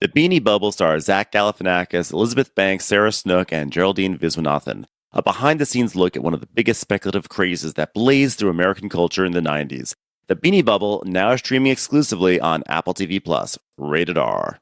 The Beanie Bubble stars Zach Galifianakis, Elizabeth Banks, Sarah Snook, and Geraldine Viswanathan. A behind-the-scenes look at one of the biggest speculative crazes that blazed through American culture in the 90s. The Beanie Bubble, now streaming exclusively on Apple TV+, rated R.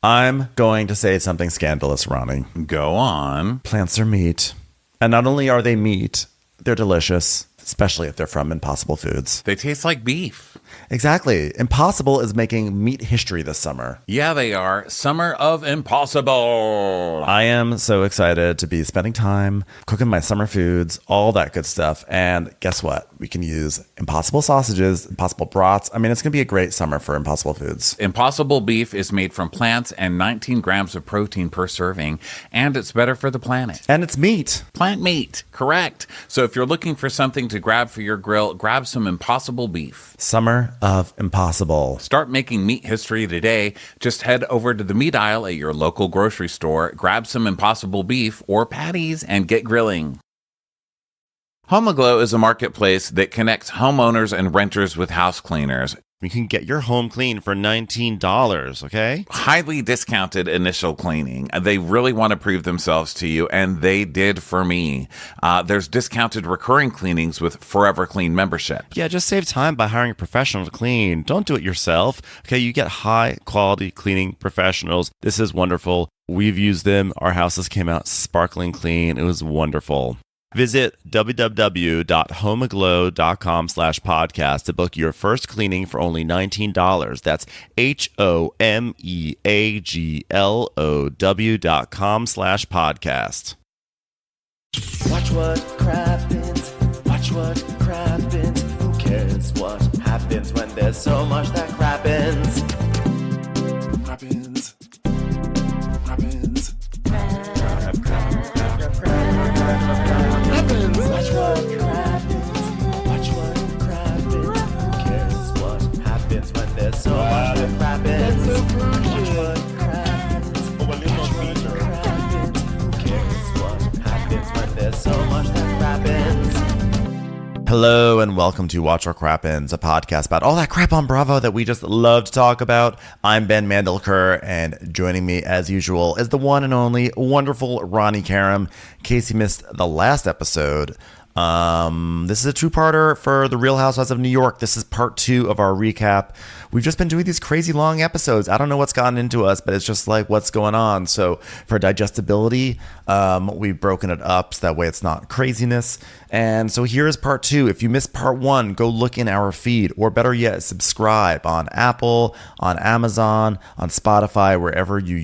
I'm going to say something scandalous, Ronnie. Go on. Plants are meat. And not only are they meat, they're delicious, especially if they're from Impossible Foods. They taste like beef. Exactly. Impossible is making meat history this summer. Yeah, they are. Summer of Impossible. I am so excited to be spending time cooking my summer foods, all that good stuff. And guess what? We can use Impossible sausages, Impossible brats. I mean, it's going to be a great summer for Impossible Foods. Impossible beef is made from plants and 19 grams of protein per serving, and it's better for the planet. And it's meat. Plant meat, correct. So if you're looking for something to grab for your grill, grab some Impossible beef. Summer of Impossible. Start making meat history today. Just head over to the meat aisle at your local grocery store, grab some Impossible beef or patties, and get grilling. Home Aglow is a marketplace that connects homeowners and renters with house cleaners. You can get your home clean for $19, okay? Highly discounted initial cleaning. They really want to prove themselves to you, and they did for me. There's discounted recurring cleanings with Forever Clean membership. Yeah, just save time by hiring a professional to clean. Don't do it yourself. Okay, you get high-quality cleaning professionals. This is wonderful. We've used them. Our houses came out sparkling clean. It was wonderful. Visit www.homeaglow.com/podcast to book your first cleaning for only $19. That's HOMEAGLOW.com/podcast. Watch what crappens, watch what crappens. Who cares what happens when there's so much that crappens? Crappens, crappens. Watch what crappens, watch what crappens. Who cares what happens when there's so much that crappens? Watch what crappens, watch what crappens. Who cares what happens when there's so much that crappens? Hello and welcome to Watch What Crappens, a podcast about all that crap on Bravo that we just love to talk about. I'm Ben Mandelker, and joining me as usual is the one and only wonderful Ronnie Karam. In case you missed the last episode, this is a two-parter for The Real Housewives of New York. This is part 2 of our recap. We've just been doing these crazy long episodes. I don't know what's gotten into us, but it's just like what's going on. So for digestibility, we've broken it up so that way it's not craziness. And so here is part 2. If you missed part 1, go look in our feed, or better yet, subscribe on Apple, on Amazon, on Spotify, wherever you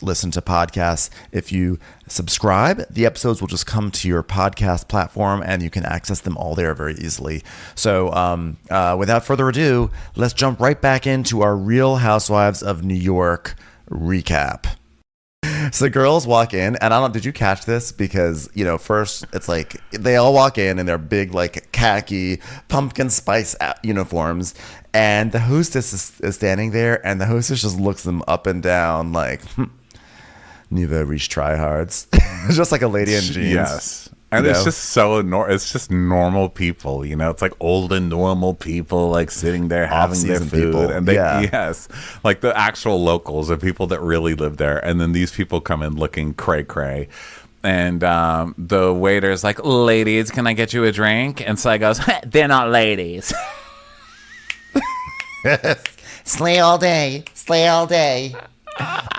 listen to podcasts. If you subscribe, the episodes will just come to your podcast platform and you can access them all there very easily. So without further ado, let's jump right back into our Real Housewives of New York recap. So the girls walk in, and I don't know, did you catch this? Because, first it's like they all walk in their big, like, khaki pumpkin spice uniforms, and the hostess is standing there, and the hostess just looks them up and down like, never reach tryhards. It's just like a lady in jeans. Yes. And it's just it's just normal people, it's like old and normal people, like sitting there having their food. People. And yes, like the actual locals, the people that really live there. And then these people come in looking cray cray. And the waiter's like, ladies, can I get you a drink? And Sly goes, they're not ladies. Slay all day. Slay all day.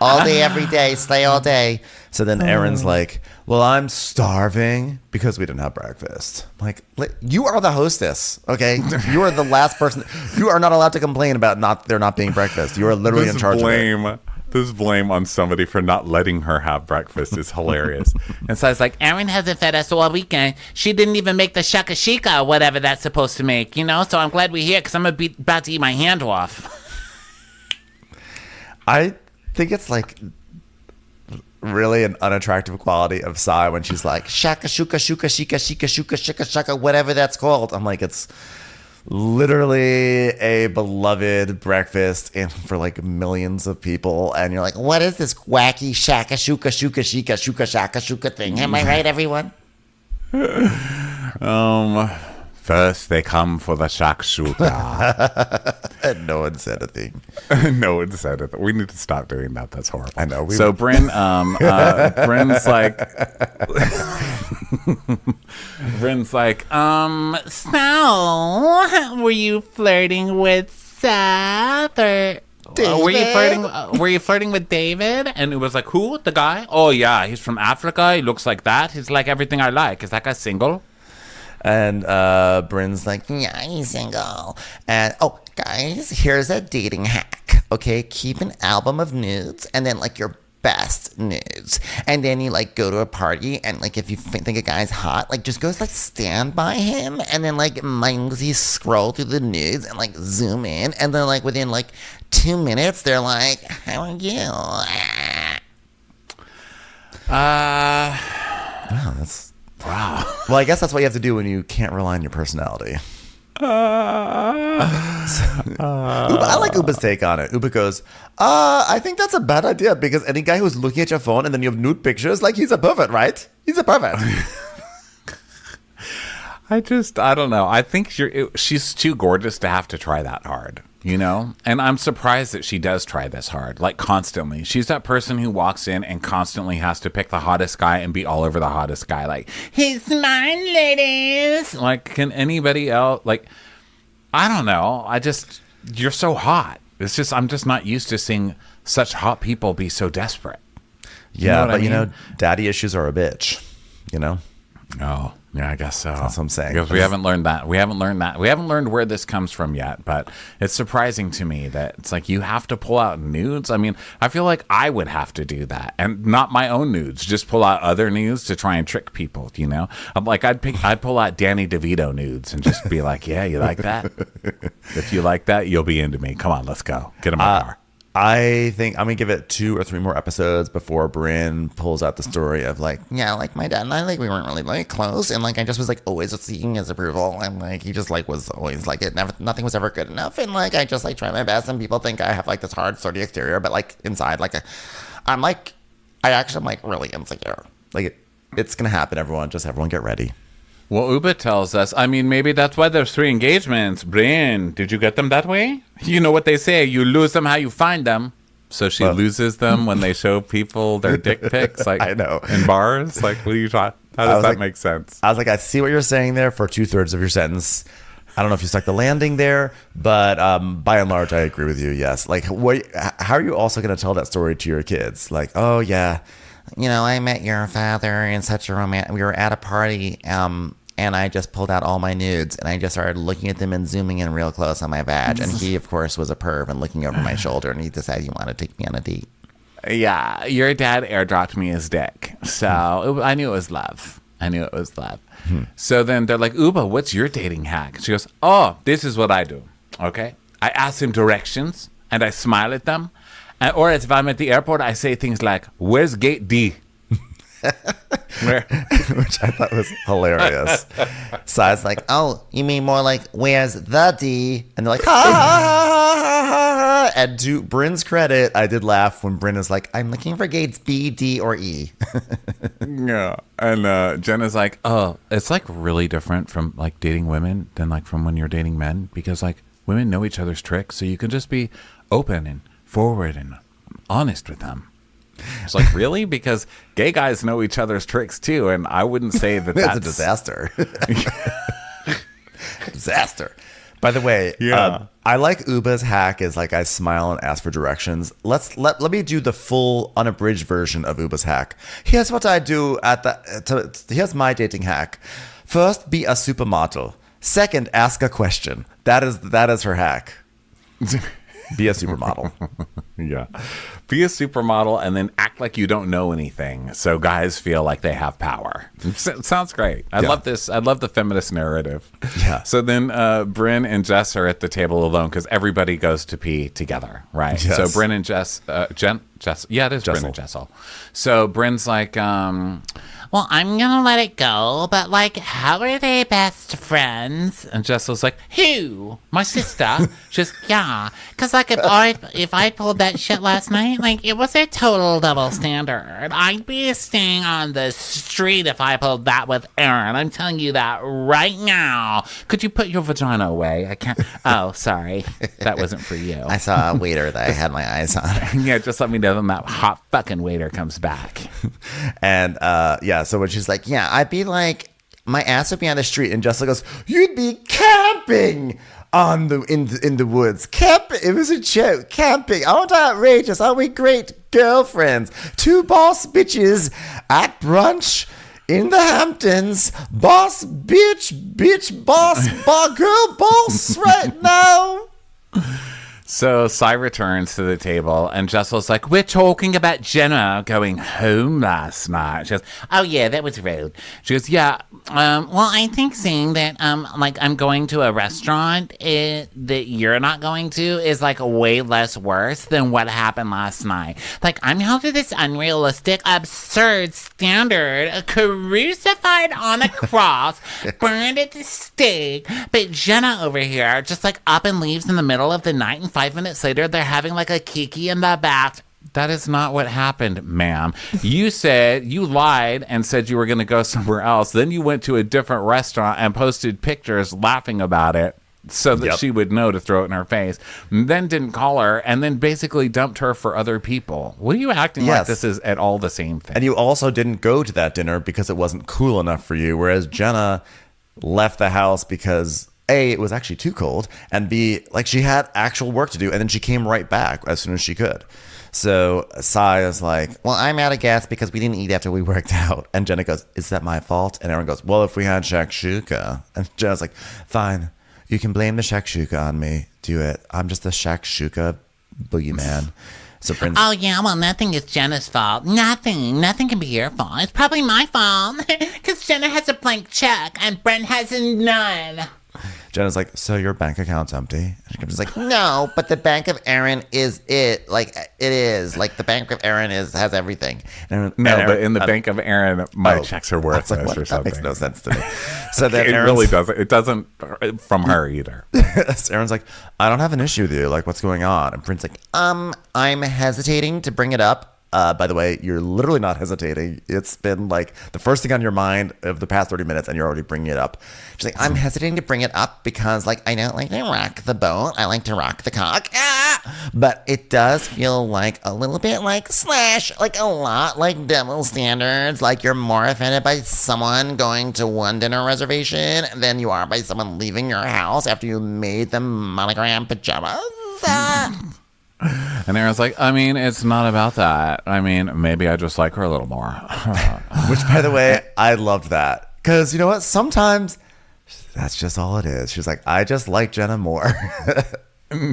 All day, every day. Slay all day. So then Erin's like, well, I'm starving because we didn't have breakfast. I'm like, you are the hostess, okay? You are the last person. You are not allowed to complain about there not being breakfast. You are literally in charge of it. This blame on somebody for not letting her have breakfast is hilarious. And so I was like, Erin hasn't fed us all weekend. She didn't even make the shakashika or whatever that's supposed to make, So I'm glad we're here because I'm about to eat my hand off. I think it's like really an unattractive quality of Sai when she's like shaka shuka shuka shika shika shuka shika shaka, whatever that's called. I'm like, it's literally a beloved breakfast and for like millions of people, and you're like, What is this wacky shaka shuka shuka shika shuka shaka shuka thing? Am I right, everyone? First, they come for the shakshuka. And no one said a thing. No one said it. We need to stop doing that. That's horrible. I know. So Bryn's like, So, were you flirting with Seth or were you flirting with David? and it was like, who? The guy? Oh, yeah. He's from Africa. He looks like that. He's like everything I like. Is that guy single? And Bryn's like, Yeah, he's single. And oh, guys, here's a dating hack. Okay, keep an album of nudes, and then like your best nudes, and then you like go to a party, and like if you think a guy's hot, like just go like stand by him, and then like mindlessly scroll through the nudes and like zoom in, and then like within like 2 minutes they're like, how are you? wow, that's wow. Well, I guess that's what you have to do when you can't rely on your personality. I like Uba's take on it. Uba goes, I think that's a bad idea because any guy who's looking at your phone and then you have nude pictures, like he's a pervert, right? He's a pervert. I don't know. I think she's too gorgeous to have to try that hard, you know? And I'm surprised that she does try this hard, like constantly. She's that person who walks in and constantly has to pick the hottest guy and be all over the hottest guy. Like, he's mine, ladies. Like, can anybody else, like, I don't know. You're so hot. It's just, I'm just not used to seeing such hot people be so desperate. Yeah, but you know, daddy issues are a bitch, you know? Oh, yeah, I guess so. That's what I'm saying. Because we haven't learned that. We haven't learned where this comes from yet. But it's surprising to me that it's like you have to pull out nudes. I mean, I feel like I would have to do that, and not my own nudes. Just pull out other nudes to try and trick people. You know, I'm like I'd pull out Danny DeVito nudes and just be like, yeah, you like that? If you like that, you'll be into me. Come on, let's go. Get in my car. I think I'm gonna give it 2 or 3 more episodes before Bryn pulls out the story of like, Yeah, like my dad and I, like we weren't really like close, and like I just was like always seeking his approval, and like he just like was always like nothing was ever good enough, and like I just like try my best, and people think I have like this hard sturdy exterior, but like inside like I'm actually like really insecure. like it's gonna happen. Everyone get ready. Well, Uba tells us, I mean, maybe that's why there's 3 engagements. Bryn, did you get them that way? You know what they say, you lose them how you find them. So she loses them when they show people their dick pics, like I know. in bars. Like, what are you talking? How does that make sense? I was like, I see what you're saying there for 2/3 of your sentence. I don't know if you stuck the landing there, but by and large, I agree with you. Yes. Like, how are you also going to tell that story to your kids? Like, oh yeah, You know, I met your father in such a romantic. We were at a party, and I just pulled out all my nudes, and I just started looking at them and zooming in real close on my badge. And he, of course, was a perv and looking over my shoulder, and he decided he wanted to take me on a date. Yeah, your dad airdropped me his dick. So I knew it was love. So then they're like, Uba, what's your dating hack? She goes, oh, this is what I do. Okay. I ask him directions and I smile at them. Or if I'm at the airport, I say things like, where's gate D? which I thought was hilarious. So I was like, Oh, you mean more like, where's the D? and they're like, ha ha ha ha ha ha. And to Bryn's credit, I did laugh when Bryn is like, I'm looking for gates B, D, or E. Yeah. And Jenna's like, oh, it's like really different from like dating women than like from when you're dating men, because like women know each other's tricks. So you can just be open and forward and honest with them. It's like, really? Because gay guys know each other's tricks too, and I wouldn't say that it's that's a disaster. Disaster. By the way, Yeah. I like Uba's hack is like I smile and ask for directions. Let me do the full unabridged version of Uba's hack. Here's what I do here's my dating hack. First, be a supermodel. Second, ask a question. That is her hack. Be a supermodel. Yeah. Be a supermodel and then act like you don't know anything so guys feel like they have power. It sounds great. I love this. I love the feminist narrative. Yeah. So then Bryn and Jess are at the table alone because everybody goes to pee together, right? Yes. So Bryn and Jess, Jess, yeah, it is Bryn and Jessel. So Bryn's like, well, I'm gonna let it go, but like, how are they best friends? And Jess was like, Who? My sister? Just yeah, cause like if I pulled that shit last night, like it was a total double standard. I'd be staying on the street if I pulled that with Aaron. I'm telling you that right now. could you put your vagina away? I can't. Oh, sorry, That wasn't for you. I saw a waiter that I had my eyes on. Yeah, just let me know when that hot fucking waiter comes back. And yeah, so when she's like, yeah, I'd be like, my ass would be on the street, and Jessica goes, you'd be camping on the in the woods. Camping. It was a joke. Camping. Aren't I outrageous? Aren't we great girlfriends? Two boss bitches at brunch in the Hamptons. Boss bitch boss girl boss right now. So Cy returns to the table, and Jessel's like, we're talking about Jenna going home last night. She goes, oh yeah, that was rude. she goes, yeah, Well, I think saying that, like I'm going to a restaurant that you're not going to is like way less worse than what happened last night. Like I'm held to this unrealistic, absurd standard, crucified on a cross, burned at the stake. But Jenna over here just like up and leaves in the middle of the night, and 5 minutes later they're having like a kiki in the back. that is not what happened, ma'am. You said you lied and said you were going to go somewhere else. Then you went to a different restaurant and posted pictures laughing about it so that she would know to throw it in her face. Then didn't call her, and then basically dumped her for other people. What are you acting like this is at all the same thing? And you also didn't go to that dinner because it wasn't cool enough for you, whereas Jenna left the house because A, it was actually too cold, and B, like she had actual work to do, and then she came right back as soon as she could. So Sai is like, well, I'm out of gas because we didn't eat after we worked out. And Jenna goes, is that my fault? And Aaron goes, well, if we had shakshuka. And Jenna's like, fine, you can blame the shakshuka on me. Do it. I'm just the shakshuka boogeyman. So Prince, Oh yeah, well nothing is Jenna's fault. Nothing can be your fault. It's probably my fault because Jenna has a blank check and Brent has none. Jenna's like, so your bank account's empty? And she's like, No, but the Bank of Aaron is it. Like, it is. Like, the Bank of Aaron has everything. and But in the Bank of Aaron, my checks are I was worthless like, what? or That something. makes no sense to me. So then It Aaron's- really doesn't. It doesn't from her either. Aaron's like, I don't have an issue with you. Like, what's going on? And Prince's like, I'm hesitating to bring it up. by the way, you're literally not hesitating. It's been like the first thing on your mind of the past 30 minutes, and you're already bringing it up. She's like, I'm hesitating to bring it up because, like, I don't like to rock the boat. I like to rock the cock. But it does feel like a little bit like / like a lot like double standards. Like you're more offended by someone going to one dinner reservation than you are by someone leaving your house after you made them monogram pajamas. And Aaron's like, I mean, it's not about that. I mean, maybe I just like her a little more. Which, by the way, I loved that. Because you know what? Sometimes that's just all it is. She's like, I just like Jenna more.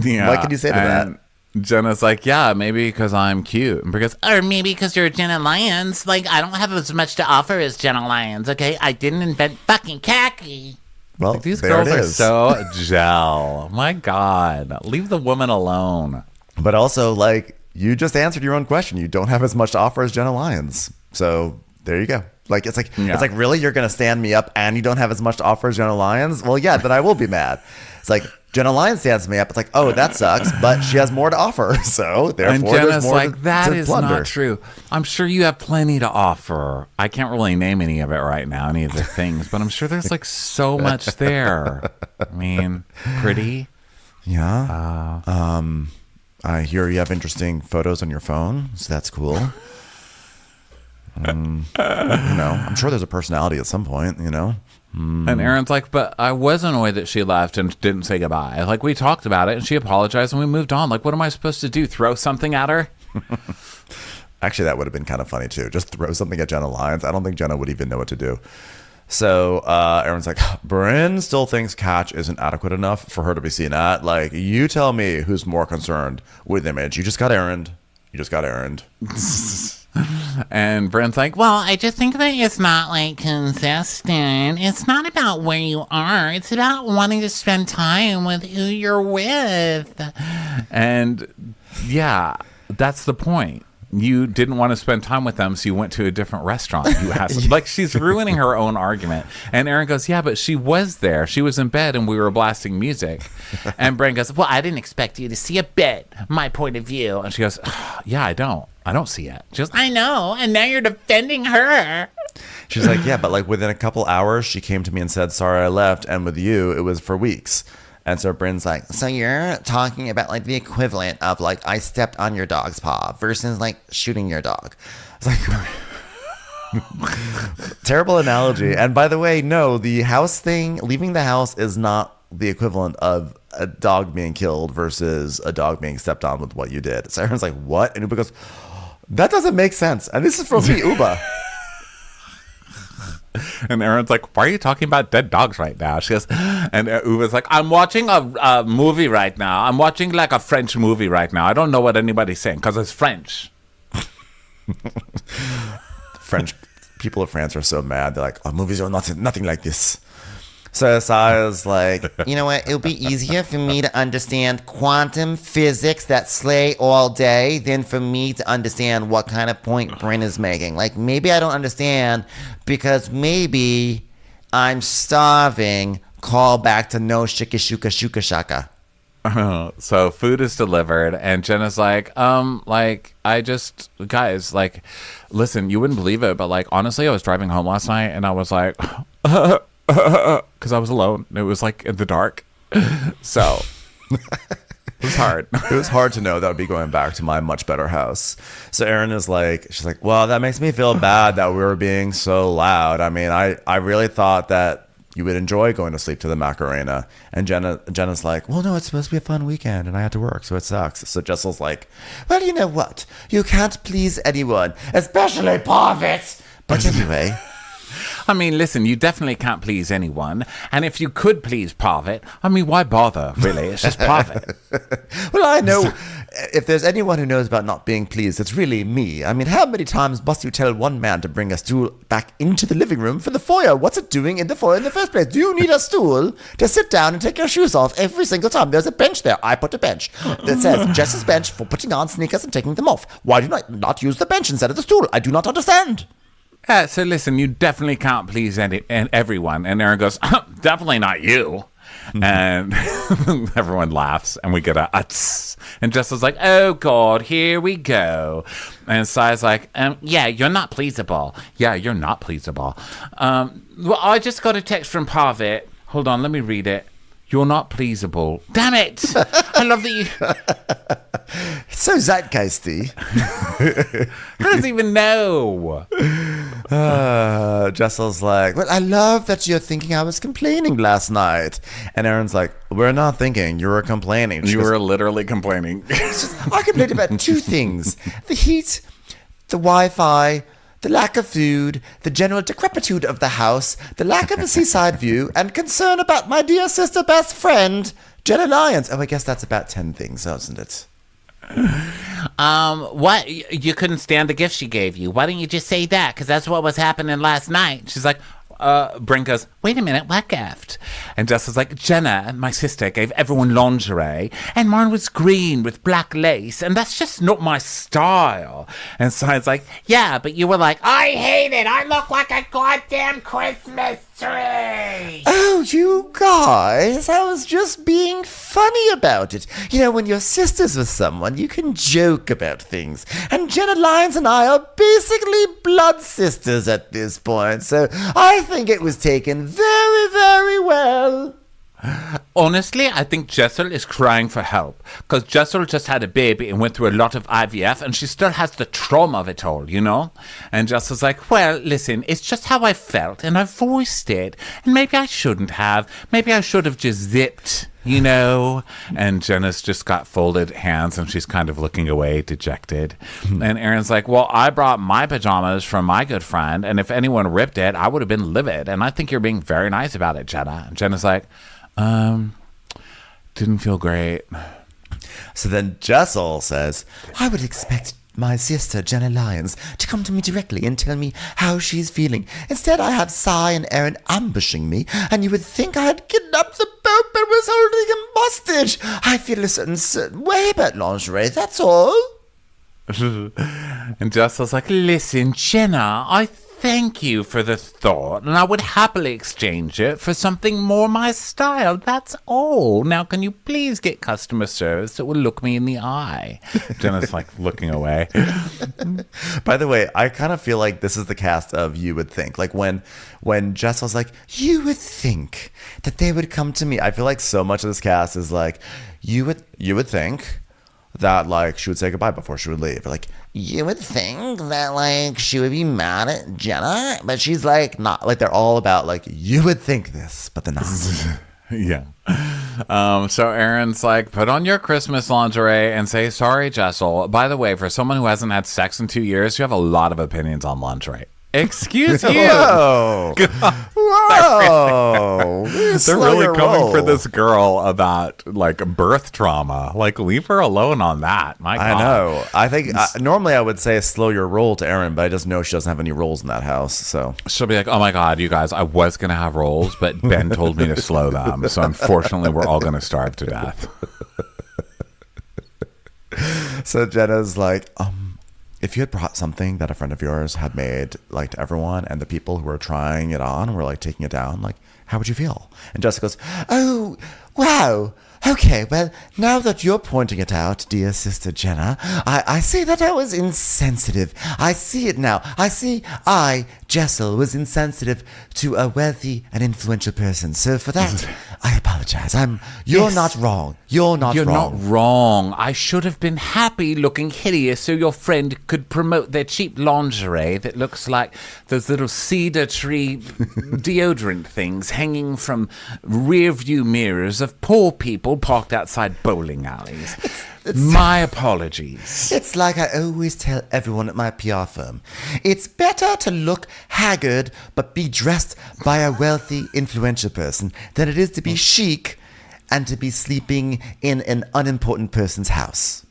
Yeah. What can you say to and Jenna's like, yeah, maybe because I'm cute. And because Or maybe because you're Jenna Lyons. Like, I don't have as much to offer as Jenna Lyons, okay? I didn't invent fucking khaki. Well, these there girls it are is. so gel. My God. Leave the woman alone. But also, like, you just answered your own question. You don't have as much to offer as Jenna Lyons. So there you go. Like, it's like, Yeah. it's like, really? You're going to stand me up and you don't have as much to offer as Jenna Lyons? Well, yeah, then I will be mad. It's like, Jenna Lyons stands me up. It's like, oh, that sucks, but she has more to offer. So therefore, And there's Jenna's more like, to, that to is plunder. not true. I'm sure you have plenty to offer. I can't really name any of it right now, any of the things, but I'm sure there's like so much there. I mean, pretty. Yeah. I hear you have interesting photos on your phone, so that's cool. I'm sure there's a personality at some point, you know? And Aaron's like, but I was annoyed that she left and didn't say goodbye. Like, we talked about it and she apologized and we moved on. Like, what am I supposed to do? Throw something at her? Actually, that would have been kind of funny too. Just throw something at Jenna Lyons. I don't think Jenna would even know what to do. So Aaron's like, Bryn still thinks Catch isn't adequate enough for her to be seen at. Like, you tell me who's more concerned with image. You just got errand. And Brent's like, Well, I just think that it's not like consistent. It's not about where you are. It's about wanting to spend time with who you're with. and yeah, that's the point. you didn't want to spend time with them, so you went to a different restaurant. You asked, like, she's ruining her own argument. And Aaron goes, yeah, but she was there. She was in bed and we were blasting music. And Bryn goes, well, I didn't expect you to see a bit my point of view. And she goes, yeah, I don't see it. She goes, I know. And now you're defending her. She's like, yeah, but like within a couple hours, she came to me and said, sorry, I left. And with you, it was for weeks. And so Bryn's like, So you're talking about like the equivalent of like I stepped on your dog's paw versus like shooting your dog. it's like, terrible analogy. And by the way, no, the house thing, leaving the house is not the equivalent of a dog being killed versus a dog being stepped on with what you did. So everyone's like, what? And Uba goes, that doesn't make sense. And this is from me, Uba. And Aaron's like, why are you talking about dead dogs right now? She goes, and Uva's like, I'm watching a movie right now. I'm watching like a French movie right now. I don't know what anybody's saying because it's French. French people of France are so mad. They're like, oh, movies are nothing like this. So Saya's like, you know what? It'll be easier for me to understand quantum physics that slay all day than for me to understand what kind of point Bryn is making. Like, maybe I don't understand because maybe I'm starving. Call back to no shika shuka shuka shaka. So food is delivered, and Jenna's like, guys, like, listen, you wouldn't believe it, but like, honestly, I was driving home last night, and I was like, because I was alone. It was like in the dark, so it was hard. it was hard to know that I would be going back to my much better house. So Erin is like, she's like, well, that makes me feel bad that we were being so loud. I mean, I really thought that you would enjoy going to sleep to the Macarena. And Jenna's like, well, no, it's supposed to be a fun weekend and I had to work, so it sucks. So Jessel's like, well, you know what? You can't please anyone, especially Parvit. But anyway. I mean, listen, you definitely can't please anyone. And if you could please Parvit, I mean, why bother, really? It's just Parvit. well, I know if there's anyone who knows about not being pleased, it's really me. I mean, how many times must you tell one man to bring a stool back into the living room for the foyer? What's it doing in the foyer in the first place? Do you need a stool to sit down and take your shoes off every single time? There's a bench there. I put a bench that says Jess's bench for putting on sneakers and taking them off. Why do I not use the bench instead of the stool? I do not understand. Yeah, so listen, you definitely can't please everyone. And Aaron goes, definitely not you. And everyone laughs, and we get a tss. And Jessel's like, oh, God, here we go. And Si's like, yeah, you're not pleasable. Yeah, you're not pleasable. Well, I just got a text from Parvit. Hold on, let me read it. You're not pleasable. Damn it. I love that you... It's so zeitgeisty. How does he even know? Jessel's like, well, I love that you're thinking I was complaining last night. And Aaron's like, we're not thinking, you were complaining. You were literally complaining. I complained about two things. The heat, the Wi-Fi, the lack of food, the general decrepitude of the house, the lack of a seaside view, and concern about my dear sister best friend, Jenna Lyons. Oh, I guess that's about 10 things, isn't it? What? You couldn't stand the gift she gave you. Why didn't you just say that? Because that's what was happening last night. She's like, Bryn goes, wait a minute, what gift? And Jess was like, Jenna, my sister, gave everyone lingerie, and mine was green with black lace, and that's just not my style. And Si's like, yeah, but you were like, I hate it. I look like a goddamn Christmas tree. Oh, you guys, I was just being funny about it. You know, when you're sisters with someone, you can joke about things. And Jenna Lyons and I are basically blood sisters at this point, so I think it was taken very, very well. honestly, I think Jessel is crying for help. Because Jessel just had a baby and went through a lot of IVF, and she still has the trauma of it all, you know? And Jessel's like, well, listen, it's just how I felt, and I voiced it. And maybe I shouldn't have. Maybe I should have just zipped, you know? And Jenna's just got folded hands, and she's kind of looking away, dejected. And Aaron's like, well, I brought my pajamas from my good friend, and if anyone ripped it, I would have been livid. And I think you're being very nice about it, Jenna. And Jenna's like, didn't feel great. So then Jessel says, I would expect my sister, Jenna Lyons, to come to me directly and tell me how she's feeling. Instead, I have Cy and Aaron ambushing me, and you would think I had kidnapped the Pope and was holding him hostage. I feel a certain way about lingerie, that's all. And Jessel's like, listen, Jenna, I thank you for the thought, and I would happily exchange it for something more my style. That's all. Now, can you please get customer service that will look me in the eye? Jenna's like looking away. By the way, I kind of feel like this is the cast of You Would Think. Like when Jess was like, you would think that they would come to me. I feel like so much of this cast is like, you would think that like she would say goodbye before she would leave. Like, You would think that, like, she would be mad at Jenna, but she's like, not like they're all about like, you would think this, but they're not. Yeah. So Aaron's like, put on your Christmas lingerie and say, sorry, Jessel. By the way, for someone who hasn't had sex in 2 years, you have a lot of opinions on lingerie. Excuse you. Whoa. Whoa. They're really coming for this girl about like birth trauma. Like, leave her alone on that. My God. I know. I think normally I would say slow your roll to Erin, but I just know she doesn't have any rolls in that house. So she'll be like, oh my God, you guys, I was going to have rolls, but Ben told me to slow them. So unfortunately, we're all going to starve to death. So Jenna's like, if you had brought something that a friend of yours had made like to everyone and the people who were trying it on were like taking it down, like how would you feel? And Jessica goes, oh, wow. Okay, well, now that you're pointing it out, dear sister Jenna, I see that I was insensitive. I see it now. I see Jessel, was insensitive to a wealthy and influential person. So for that, I apologize. You're not wrong. You're not wrong. I should have been happy looking hideous so your friend could promote their cheap lingerie that looks like those little cedar tree deodorant things hanging from rear view mirrors of poor people parked outside bowling alleys. My apologies. It's like I always tell everyone at my PR firm. It's better to look haggard but be dressed by a wealthy, influential person than it is to be chic and to be sleeping in an unimportant person's house.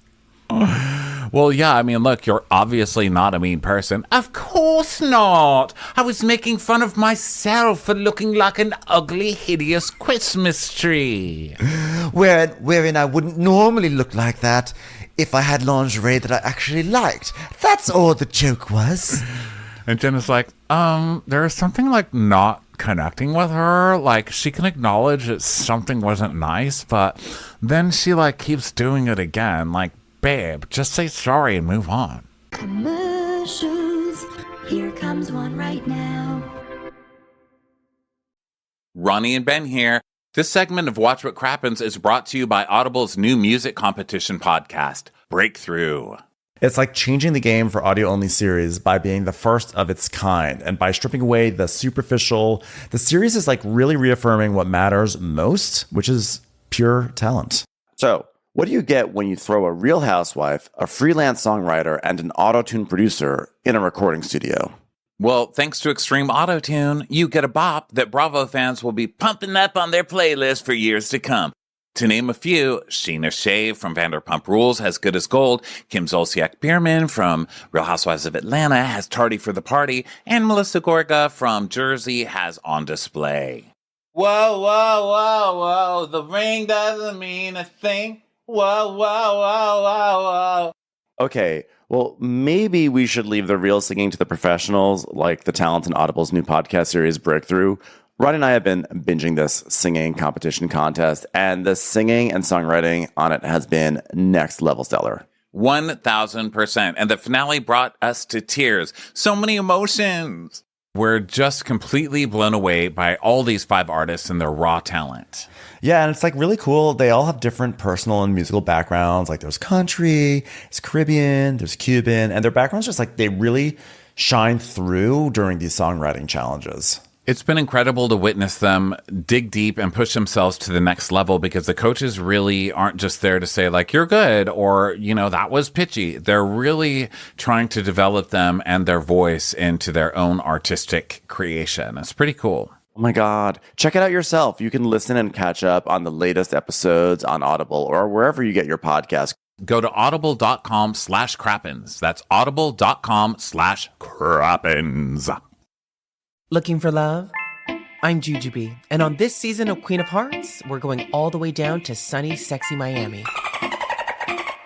Well, yeah, I mean, look, you're obviously not a mean person. Of course not. I was making fun of myself for looking like an ugly, hideous Christmas tree. Wherein I wouldn't normally look like that if I had lingerie that I actually liked. That's all the joke was. And Jenna's like, there is something like not connecting with her. Like, she can acknowledge that something wasn't nice, but then she like keeps doing it again. Like, babe, just say sorry and move on. Commercials. Here comes one right now. Ronnie and Ben here. This segment of Watch What Crappens is brought to you by Audible's new music competition podcast, Breakthrough. It's like changing the game for audio-only series by being the first of its kind. And by stripping away the superficial, the series is like really reaffirming what matters most, which is pure talent. So, what do you get when you throw a real housewife, a freelance songwriter, and an auto-tune producer in a recording studio? Well, thanks to Extreme Autotune, you get a bop that Bravo fans will be pumping up on their playlist for years to come. To name a few, Sheena Shea from Vanderpump Rules has Good as Gold, Kim Zolciak-Biermann from Real Housewives of Atlanta has Tardy for the Party, and Melissa Gorga from Jersey has On Display. Whoa, whoa, whoa, whoa, the ring doesn't mean a thing. Whoa, whoa, whoa, whoa, whoa. Okay, well, maybe we should leave the real singing to the professionals, like the talent in Audible's new podcast series, Breakthrough. Ronnie and I have been binging this singing competition contest, and the singing and songwriting on it has been next level stellar. 1,000%. And the finale brought us to tears. So many emotions. We're just completely blown away by all these 5 artists and their raw talent. Yeah, and it's like really cool. They all have different personal and musical backgrounds. Like there's country, there's Caribbean, there's Cuban, and their backgrounds just like they really shine through during these songwriting challenges. It's been incredible to witness them dig deep and push themselves to the next level because the coaches really aren't just there to say like, you're good or, you know, that was pitchy. They're really trying to develop them and their voice into their own artistic creation. It's pretty cool. Oh my God. Check it out yourself. You can listen and catch up on the latest episodes on Audible or wherever you get your podcast. Go to audible.com/crappens. That's audible.com/crappens. Looking for love? I'm Jujubee, and on this season of Queen of Hearts, we're going all the way down to sunny, sexy Miami.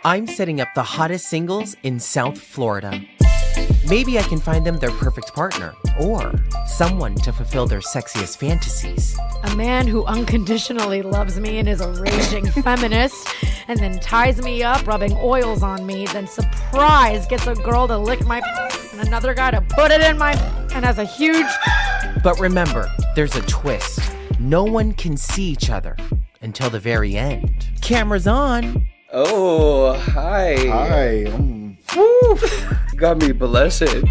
I'm setting up the hottest singles in South Florida. Maybe I can find them their perfect partner or someone to fulfill their sexiest fantasies. A man who unconditionally loves me and is a raging feminist, and then ties me up, rubbing oils on me, then surprise gets a girl to lick my and another guy to put it in my and has a huge... But remember, there's a twist. No one can see each other until the very end. Camera's on. Oh, hi. Hi. Woo. Got me blessed.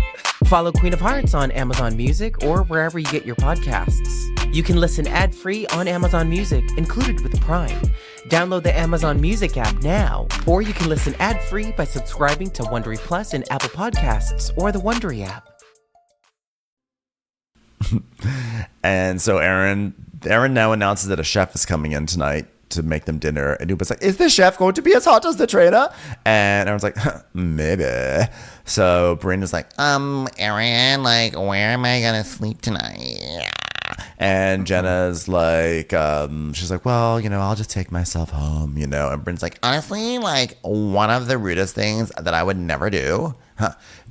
Follow Queen of Hearts on Amazon Music or wherever you get your podcasts. You can listen ad-free on Amazon Music, included with Prime. Download the Amazon Music app now, or you can listen ad-free by subscribing to Wondery Plus in Apple Podcasts or the Wondery app. And so Aaron now announces that a chef is coming in tonight to make them dinner. And Uba's like, is the chef going to be as hot as the trainer? And Aaron's like, maybe. So Brenda's like, Aaron, like, where am I gonna sleep tonight? and Jenna's like, she's like, well, I'll just take myself home, And Brenda's like, Honestly, like, one of the rudest things that I would never do,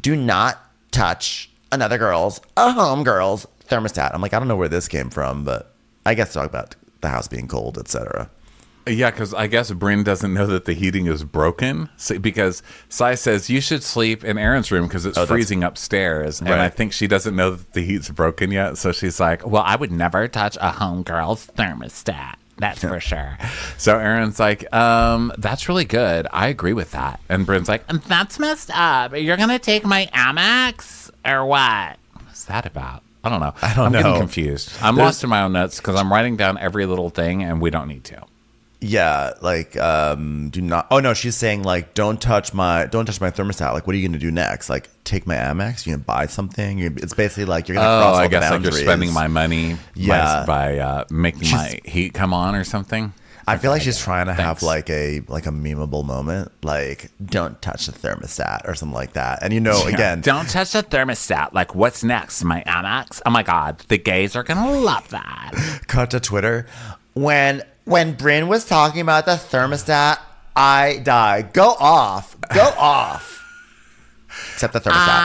do not touch another girl's, a home girl's thermostat. I'm like, I don't know where this came from, but I guess talk about the house being cold, etc. Yeah, because I guess Bryn doesn't know that the heating is broken. Because Sai says you should sleep in Aaron's room because it's freezing upstairs. Right. And I think she doesn't know that the heat's broken yet. So she's like, well, I would never touch a homegirl's thermostat. That's for sure. So Aaron's like, that's really good. I agree with that. And Bryn's like, That's messed up. You're going to take my Amex or what? what's that about? I don't know. I'm getting confused. I'm lost in my own notes because I'm writing down every little thing and we don't need to. Yeah, like do not. Oh no, she's saying like don't touch my thermostat. Like, what are you gonna do next? Like, take my Amex? You gonna buy something? It's basically like you're gonna cross all I the guess like boundaries. you're spending my money. Yeah. by making my heat come on or something. I feel like she's trying to have like a memeable moment, like don't touch the thermostat or something like that. And again, Don't touch the thermostat. Like, what's next? My Amex? Oh my God, the gays are going to love that. cut to Twitter. When Bryn was talking about the thermostat, I died. Go off. Except the thermostat.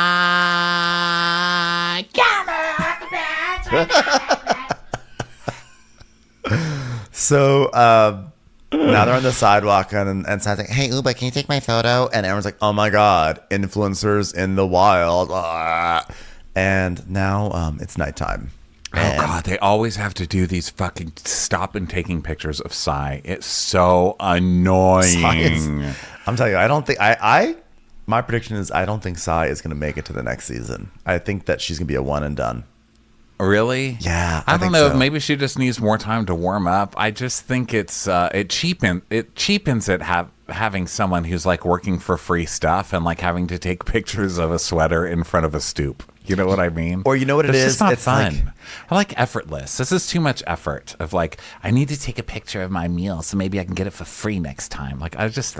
So now they're on the sidewalk and Sai's like, Hey, Uba, can you take my photo? and everyone's like, oh my God, influencers in the wild. And now it's nighttime. Oh God, they always have to do these fucking stop and taking pictures of Sai. It's so annoying. I'm telling you, I don't think my prediction is I don't think Sai is going to make it to the next season. I think that she's going to be a one and done. Really? Yeah, I I don't think know. so. Maybe she just needs more time to warm up. I just think it cheapens it having someone who's like working for free stuff and like having to take pictures of a sweater in front of a stoop. You know what I mean? Or you know what it it's is? Just not It's fun. like- I like effortless. This is too much effort. Of like, I need to take a picture of my meal so maybe I can get it for free next time. Like I just.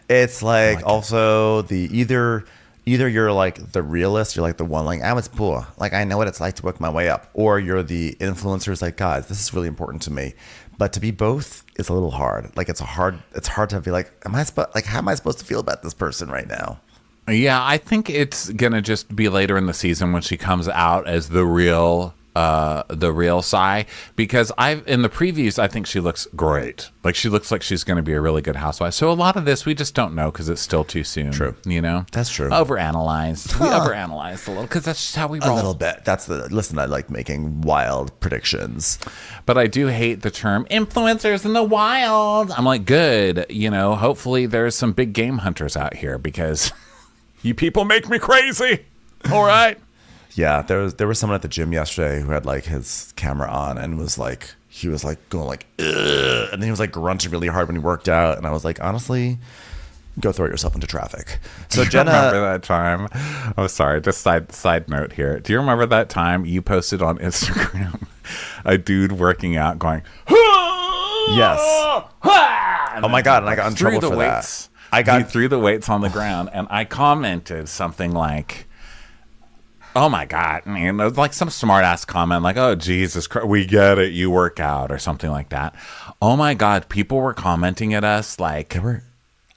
It's like also the either you're like the realist, you're like the one like I was poor, like I know what it's like to work my way up, or you're the influencers like, guys, this is really important to me. But to be both is a little hard. Like it's hard to be like, how am I supposed to feel about this person right now? Yeah, I think it's gonna just be later in the season when she comes out as the real Sai, because in the previews I think she looks great. Like she looks like she's gonna be a really good housewife. So a lot of this we just don't know because it's still too soon. True. That's true. Overanalyzed. We overanalyzed a little because that's just how we roll. A little bit. Listen, I like making wild predictions. But I do hate the term influencers in the wild. I'm like, good. Hopefully there's some big game hunters out here because you people make me crazy. All right. Yeah, there was someone at the gym yesterday who had like his camera on and he was like going like, ugh, and then he was like grunting really hard when he worked out, and I was like, honestly, go throw yourself into traffic. So Jenna, remember that time? Oh, sorry. Just side note here. Do you remember that time you posted on Instagram a dude working out going, yes, oh my God, and I got in trouble for weights. that. He threw the weights on the ground, and I commented something like, oh my God, man. It was like some smart ass comment like, oh, Jesus Christ, we get it. You work out or something like that. Oh my God. People were commenting at us like,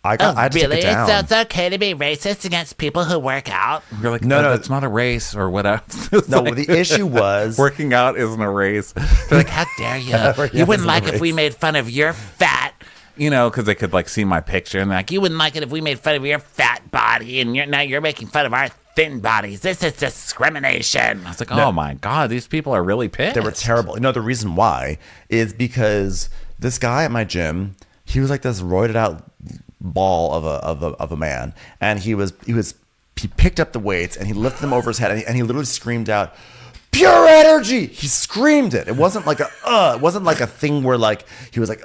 I had to take really? it down. So it's okay to be racist against people who work out? You're like, No, no, no. that's not a race or whatever. No, the issue was working out isn't a race. They're like, how dare you? You wouldn't like if we made fun of your fat. You know, because they could like see my picture and like, You wouldn't like it if we made fun of your fat body, and now you're making fun of our thin bodies. This is discrimination. I was like, oh my God, these people are really pissed. they were terrible. You know, the reason why is because this guy at my gym, he was like this roided out ball of a man, and he picked up the weights and he lifted them over his head, and he literally screamed out, "Pure energy!" He screamed it. It wasn't like it wasn't like a thing where like he was like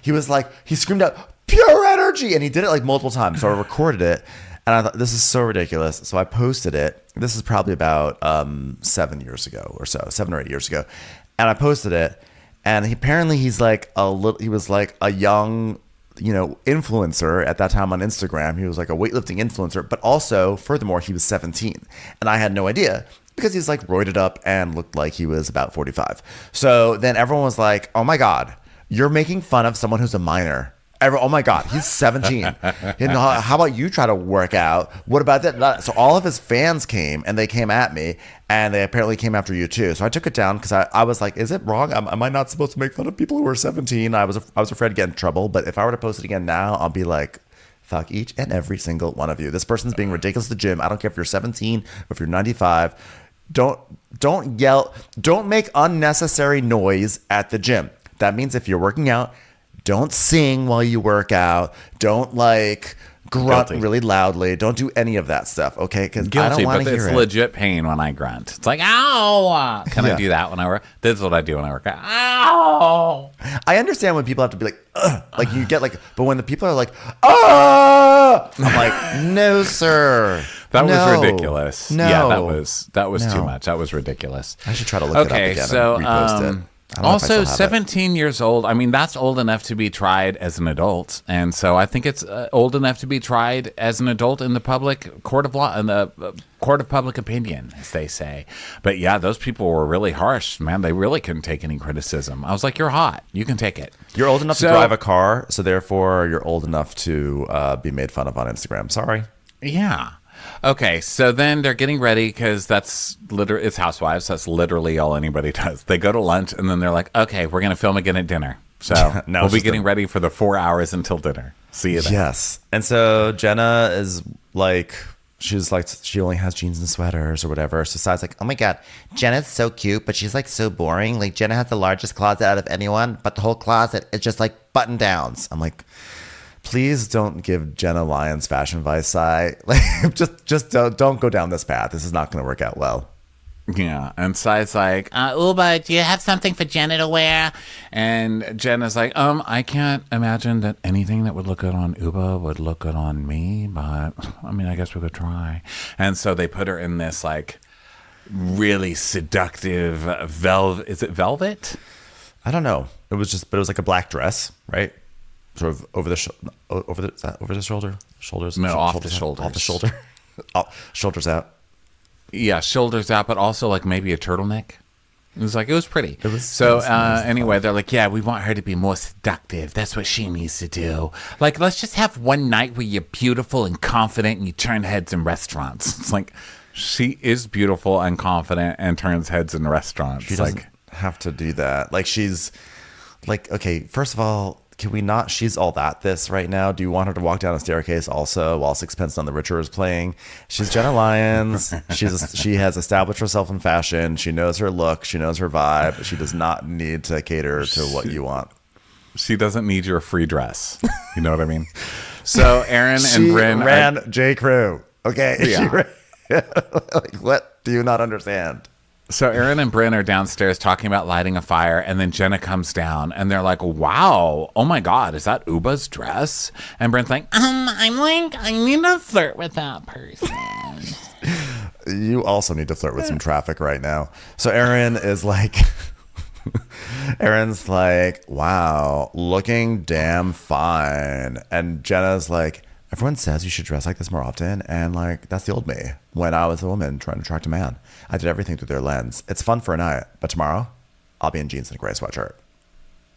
he was like, he screamed out, "Pure energy!" And he did it like multiple times. So I recorded it, and I thought, this is so ridiculous. So I posted it. This is probably about 7 years ago or so, 7 or 8 years ago, and I posted it. And he's like he was like a young, influencer at that time on Instagram. He was like a weightlifting influencer, but also furthermore, he was 17, and I had no idea because he's like roided up and looked like he was about 45. So then everyone was like, "Oh my God, you're making fun of someone who's a minor." Oh my God, he's 17. How about you try to work out? What about that? So all of his fans came, and they came at me, and they apparently came after you too. So I took it down because I was like, is it wrong? Am I not supposed to make fun of people who are 17? I was afraid to get in trouble. But if I were to post it again now, I'll be like, fuck each and every single one of you. This person's being ridiculous at the gym. I don't care if you're 17 or if you're 95. Don't yell. Don't make unnecessary noise at the gym. That means if you're working out, don't sing while you work out. Don't like grunt really loudly. Don't do any of that stuff, okay? Because I don't want to hear it. It's legit pain when I grunt. It's like, ow! Can I do that when I work? This is what I do when I work out. Ow! I understand when people have to be like, ugh, like you get like, but when the people are like, ah, I'm like, no, sir. That was ridiculous. No. Yeah, that was too much. That was ridiculous. I should try to look it up again and repost it. Also, 17 years old. I mean, that's old enough to be tried as an adult, and so I think it's old enough to be tried as an adult in the public court of law, in the court of public opinion, as they say. But yeah, those people were really harsh, man. They really couldn't take any criticism. I was like, "You're hot. You can take it. You're old enough to drive a car, so therefore you're old enough to be made fun of on Instagram." Sorry. Yeah. Okay, so then they're getting ready because it's Housewives. That's literally all anybody does. They go to lunch and then they're like, okay, we're going to film again at dinner. So we'll be getting ready for the 4 hours until dinner. See you then. Yes. And so Jenna is like, she's like, she only has jeans and sweaters or whatever. So Sai's like, Oh my God, Jenna's so cute, but she's like so boring. Like Jenna has the largest closet out of anyone, but the whole closet is just like button downs. I'm like, please don't give Jenna Lyons fashion advice, Sai. Like, just don't go down this path. This is not going to work out well. Yeah, and Sai's like, Uba, do you have something for Jenna to wear? and Jenna's like, I can't imagine that anything that would look good on Uba would look good on me, but I mean, I guess we could try. And so they put her in this like really seductive velvet. Is it velvet? I don't know. It was like a black dress, right? Sort of over the shoulder, shoulders. No, off the shoulders, shoulders. off the shoulder, shoulders out. Yeah, shoulders out, but also like maybe a turtleneck. It was pretty. It was so nice anyway, they're like, yeah, we want her to be more seductive. That's what she needs to do. Like, let's just have one night where you're beautiful and confident and you turn heads in restaurants. It's like, she is beautiful and confident and turns heads in restaurants. She doesn't have to do that. Like, she's like, okay, first of all, can we not? She's all this right now. Do you want her to walk down a staircase also while Sixpence None the Richer is playing? She's Jenna Lyons. She has established herself in fashion. She knows her look. She knows her vibe. She does not need to cater to what you want. She doesn't need your free dress. You know what I mean? So Aaron and Bryn ran J. Crew. Okay. Yeah. Like, what do you not understand? So Aaron and Bryn are downstairs talking about lighting a fire, and then Jenna comes down, and they're like, wow, oh my God, is that Uba's dress? And Bryn's like, I need to flirt with that person. You also need to flirt with some traffic right now. So Aaron's like, wow, looking damn fine. And Jenna's like, everyone says you should dress like this more often. And like, that's the old me when I was a woman trying to attract a man. I did everything through their lens. It's fun for a night, but tomorrow I'll be in jeans and a gray sweatshirt.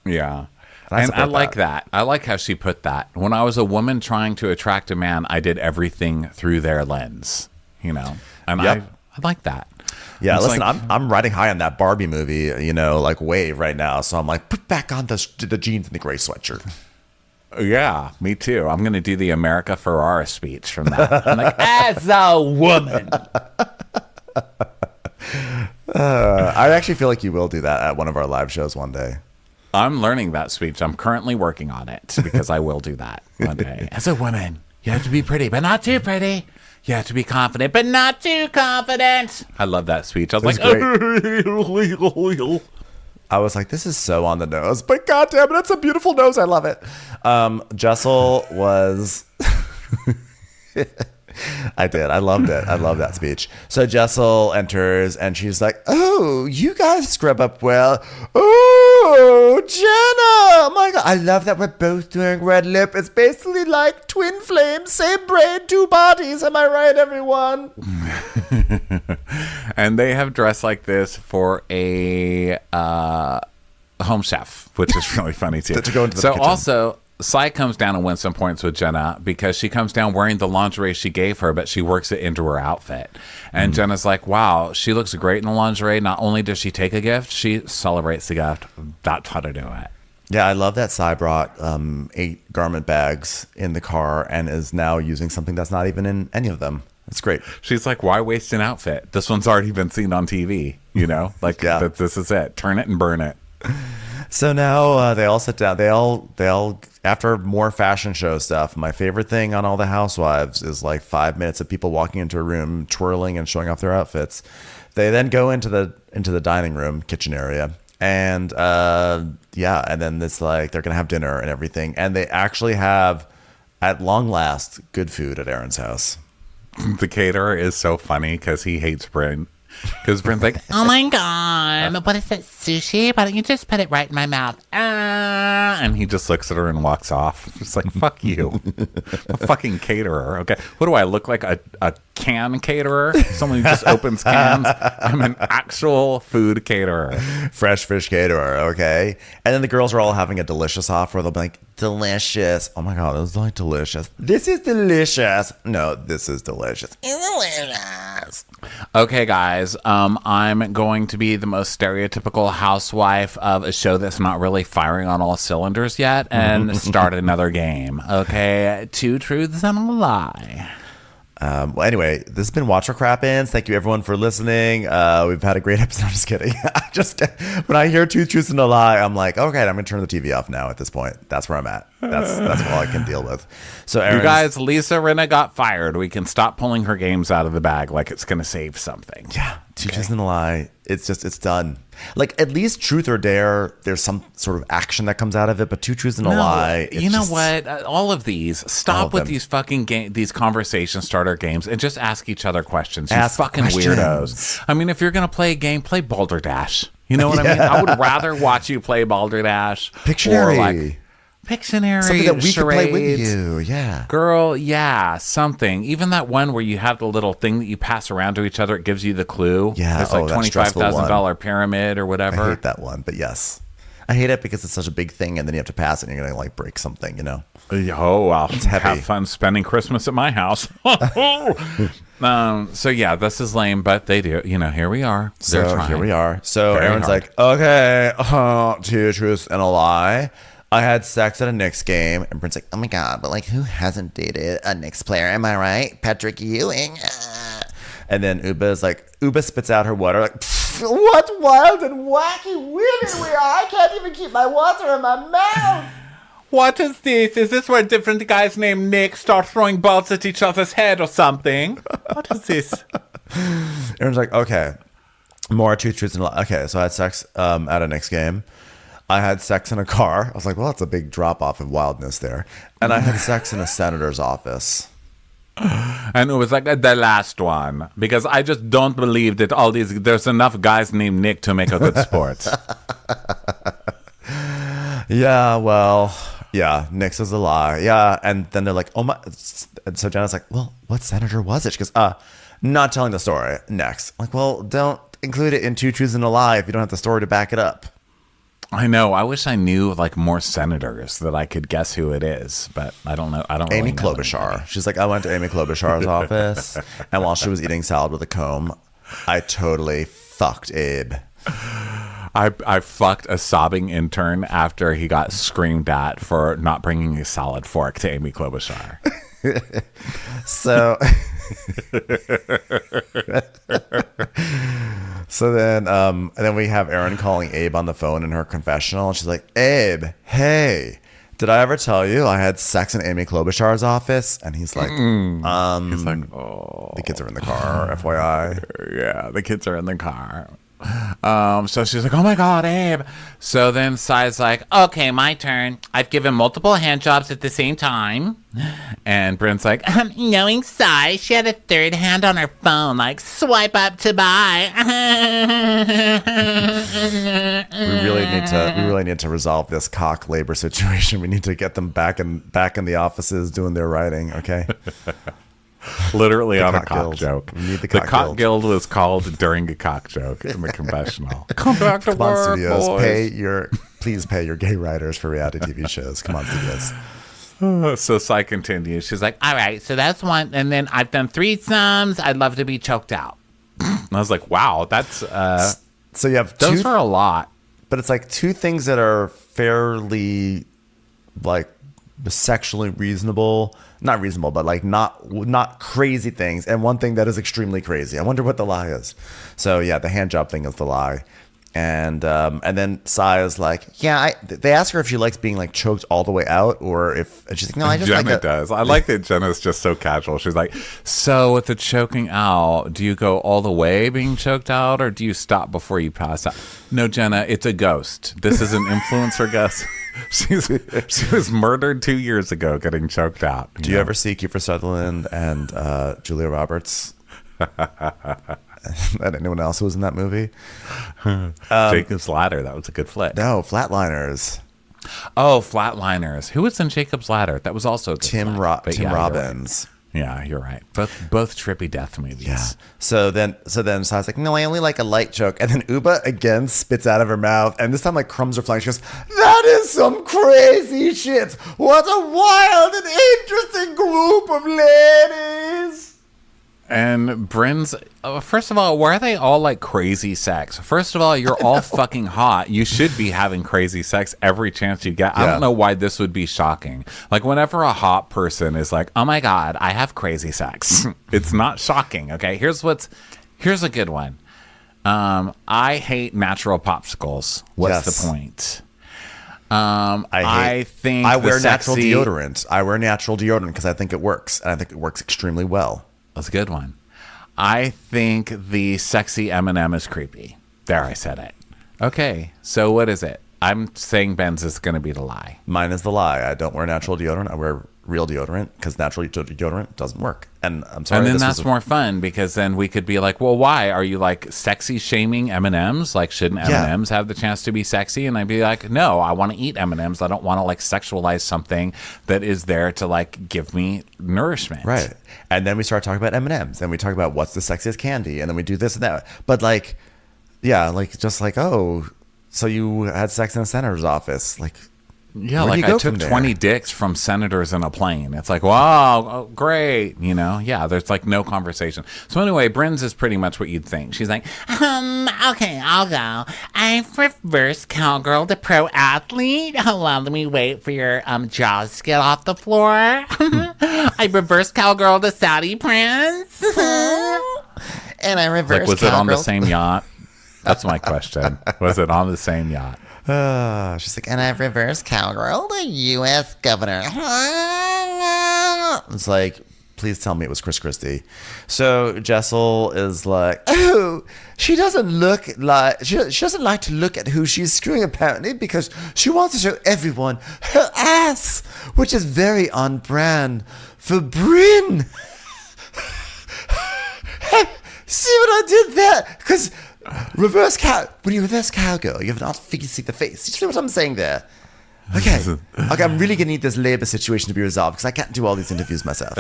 yeah. And I like that. I like how she put that. When I was a woman trying to attract a man, I did everything through their lens, And I like that. Yeah, It's listen, like- I'm riding high on that Barbie movie, like wave right now. So I'm like, put back on the jeans and the gray sweatshirt. Yeah, me too. I'm going to do the America Ferrara speech from that. I'm like, as a woman. I actually feel like you will do that at one of our live shows one day. I'm learning that speech. I'm currently working on it because I will do that one day. As a woman, you have to be pretty, but not too pretty. You have to be confident, but not too confident. I love that speech. I was like, I was like, this is so on the nose, but goddamn it, it's a beautiful nose. I love it. Jessel was. I did. I loved it. I love that speech. So Jessel enters and she's like, oh, you guys scrub up well. Oh, Jenna. Oh my God. I love that we're both doing red lip. It's basically like twin flames, same brain, two bodies. Am I right, everyone? And they have dressed like this for a home chef, which is really funny too. To go into the so kitchen. also, Sai comes down and wins some points with Jenna because she comes down wearing the lingerie she gave her, but she works it into her outfit. And Jenna's like, wow, she looks great in the lingerie. Not only does she take a gift, she celebrates the gift. That's how to do it. Yeah, I love that Sai brought 8 garment bags in the car and is now using something that's not even in any of them. It's great. She's like, why waste an outfit? This one's already been seen on TV, Like, Yeah. this is it. Turn it and burn it. So now they all sit down. They all after more fashion show stuff. My favorite thing on all the Housewives is like 5 minutes of people walking into a room, twirling and showing off their outfits. They then go into the dining room, kitchen area, and and then it's like they're gonna have dinner and everything. And they actually have, at long last, good food at Aaron's house. The caterer is so funny because he hates Bryn. Because Bryn's like, Oh my god, what is that, sushi? Why don't you just put it right in my mouth? and he just looks at her and walks off. Just like, fuck you. I'm a fucking caterer, okay? What do I look like? A can caterer? Someone who just opens cans? I'm an actual food caterer. Fresh fish caterer, okay? And then the girls are all having a delicious offer. They'll be like, delicious. Oh my God, it was like delicious. This is delicious. No, this is delicious. It's delicious. Okay, guys, I'm going to be the most stereotypical housewife of a show that's not really firing on all cylinders yet and start another game. Okay, 2 truths and a lie. Well, anyway, this has been Watch Our Crap Ins. Thank you, everyone, for listening. We've had a great episode. I'm just kidding. When I hear 2 truths and a lie, I'm like, okay, I'm going to turn the TV off now at this point. That's where I'm at. That's all I can deal with. So, You Aaron's- guys, Lisa Rinna got fired. We can stop pulling her games out of the bag like it's going to save something. Yeah, 2 truths and a lie. It's done. Like, at least truth or dare, there's some sort of action that comes out of it, but 2 truths and a lie. it's You know just- what? All of these. All Stop of with them. these fucking these conversation starter games and just ask each other questions. You Ask fucking questions. weirdos. I mean, if you're gonna play a game, play Balderdash. You know what I mean? I would rather watch you play Balderdash. Pictionary. Or like Pictionary. Something that we could play with charades. you. Yeah. Girl, yeah, something. Even that one where you have the little thing that you pass around to each other, it gives you the clue. Yeah, It's like that stressful $25,000 pyramid or whatever. I hate that one, but yes. I hate it because it's such a big thing and then you have to pass it and you're going to like break something, Oh, well, heavy. have fun spending Christmas at my house. So yeah, this is lame, but they do. Here we are. They're So trying. here we are. So Very Aaron's hard. like, okay, 2 truths and a lie. I had sex at a Knicks game. And Brent's like, oh my God, but like who hasn't dated a Knicks player? Am I right? Patrick Ewing. And then Uba spits out her water like, what wild and wacky women we are. I can't even keep my water in my mouth. What is this? Is this where different guys named Nick start throwing balls at each other's head or something? What is this? Aaron's like, okay, more 2 truths and a lie. Okay, so I had sex at a Knicks game. I had sex in a car. I was like, well, that's a big drop off of wildness there. And I had sex in a senator's office. And it was like the last one because I just don't believe that there's enough guys named Nick to make a good sport. Yeah, well, yeah, Knicks is a lie. Yeah, and then they're like, oh my. And so Jenna's like, well, what senator was it? She goes, not telling the story. Next. I'm like, well, don't include it in 2 truths and a lie if you don't have the story to back it up. I know. I wish I knew like more senators that I could guess who it is, but I don't know. I don't. Amy really know Klobuchar. anybody. She's like, I went to Amy Klobuchar's office, and while she was eating salad with a comb, I totally fucked Abe. I fucked a sobbing intern after he got screamed at for not bringing a salad fork to Amy Klobuchar. So, and then we have Erin calling Abe on the phone in her confessional, and she's like, Abe, hey, did I ever tell you I had sex in Amy Klobuchar's office? And he's like, He's like, oh, the kids are in the car, FYI. yeah, the kids are in the car. So she's like, oh my God, Abe. So then Sai's like, okay, my turn. I've given multiple hand jobs at the same time. And Bryn's like, knowing Sai, she had a third hand on her phone, like swipe up to buy. We really need to resolve this cock labor situation. We need to get them back in the offices doing their writing, okay? Literally on a cock cock guild. joke. We need the The cock cock guild. guild was called during a cock joke in the confessional. Come back to Come on, work, studios, boys. please pay your gay writers for reality TV shows. Come on, studios. So Sai continues. She's like, all right, so that's one. And then I've done threesomes. I'd love to be choked out. And I was like, wow, that's So you have those two, are a lot. but it's like two things that are fairly like sexually reasonable, not reasonable, but like not crazy things, and one thing that is extremely crazy. I wonder what the lie is. So yeah, the hand job thing is the lie. And then Sai is like, yeah, they ask her if she likes being like choked all the way out, or if, and she's like, no, I just Jenna like it. does. I like that Jenna's just so casual. She's like, so with the choking out, do you go all the way being choked out, or do you stop before you pass out? No, Jenna, it's a ghost. This is an influencer ghost. She was murdered 2 years ago getting choked out. Do you ever see Kiefer Sutherland and Julia Roberts? And anyone else who was in that movie? Jacob's Ladder? That was a good flick. No, Flatliners. Oh, Flatliners. Who was in Jacob's Ladder? That was also a good Tim flick. But Tim yeah, you're right. Robbins. Yeah, you're right. Both trippy death movies. Yeah. So then Sai's like, no, I only like a light joke. And then Uba again spits out of her mouth. And this time, like, crumbs are flying. She goes, that is some crazy shit. What a wild and interesting group of ladies. And Bryn's, first of all, why are they all like crazy sex? First of all, you're all fucking hot. You should be having crazy sex every chance you get. I Yeah. don't know why this would be shocking. Like whenever a hot person is like, oh my God, I have crazy sex. It's not shocking. Okay. Here's a good one. I hate natural popsicles. What's Yes. the point? I think I the wear natural sexy- deodorant. I wear natural deodorant because I think it works. And I think it works extremely well. That's a good one. I think the sexy M&M is creepy. There, I said it. Okay, so what is it? I'm saying Ben's is going to be the lie. Mine is the lie. I don't wear natural deodorant. I wear real deodorant because natural deodorant doesn't work. And I'm sorry. And then this that's was more fun because then we could be like, well, why? Are you like sexy shaming M&Ms? Like, shouldn't Yeah. M&Ms have the chance to be sexy? And I'd be like, no, I want to eat M&Ms. I don't want to like sexualize something that is there to like give me nourishment. Right. And then we start talking about M&Ms and we talk about what's the sexiest candy. And then we do this and that. But like, yeah, like just like, oh, so you had sex in a senator's office. Like, Yeah, where do like you go I took from there? 20 dicks from senators in a plane. It's like, wow, oh, great. You know, yeah, there's like no conversation. So anyway, Bryn's is pretty much what you'd think. She's like, Okay, I'll go. I've reversed cowgirl to pro athlete. Hold on, let me wait for your jaws to get off the floor. I reversed cowgirl to Saudi prince. And I reversed like, was it on the cowgirl. same yacht? That's my question. Was it on the same yacht? she's like, And I reversed cowgirl to U.S. governor. it's like, please tell me it was Chris Christie. So Jessel is like, oh, she doesn't like to look at who she's screwing apparently because she wants to show everyone her ass, which is very on brand for Bryn. See what I did there? Because when you reverse cowgirl, you have not figure see the face. You see what I'm saying there? Okay, I'm really gonna need this labor situation to be resolved because I can't do all these interviews myself.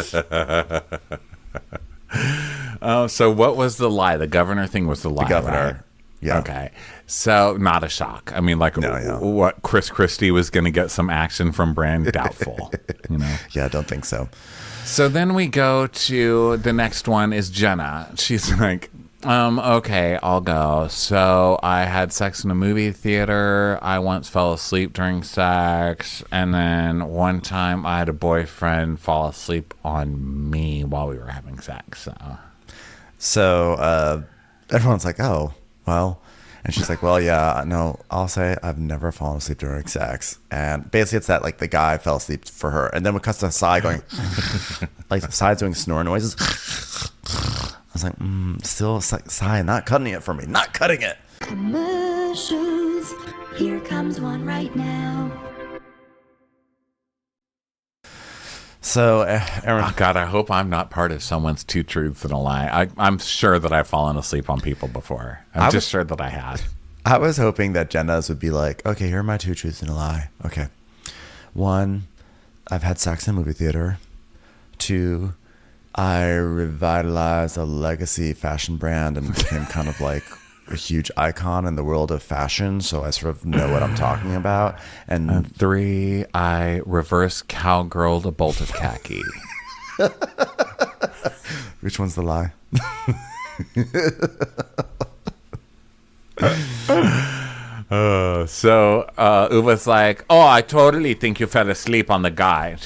So what was the lie? The governor thing was the lie. The governor. Right? Yeah. Okay. So not a shock. I mean, like what Chris Christie was going to get some action from Brand, doubtful. Yeah, I don't think so. So then we go to the next one is Jenna. She's like, okay, I'll go. So I had sex in a movie theater. I once fell asleep during sex. And then one time I had a boyfriend fall asleep on me while we were having sex. So everyone's like, oh, well. And she's like, well, yeah, no, I'll say I've never fallen asleep during sex. And basically it's that like the guy fell asleep for her. And then we cut to Sai going, like Sai doing snore noises. I was like, still Sai, not cutting it for me, not cutting it. Commercials. Here comes one right now. So, Aaron. Oh, God, I hope I'm not part of someone's two truths and a lie. I'm sure that I've fallen asleep on people before. I'm just sure that I have. I was hoping that Jenna's would be like, okay, here are my two truths and a lie. Okay. 1, I've had sex in a movie theater. 2, I revitalized a legacy fashion brand and became kind of like a huge icon in the world of fashion, so I sort of know what I'm talking about. And 3, I reverse cowgirled a bolt of khaki. Which one's the lie? So Uva's like, oh, I totally think you fell asleep on the guy.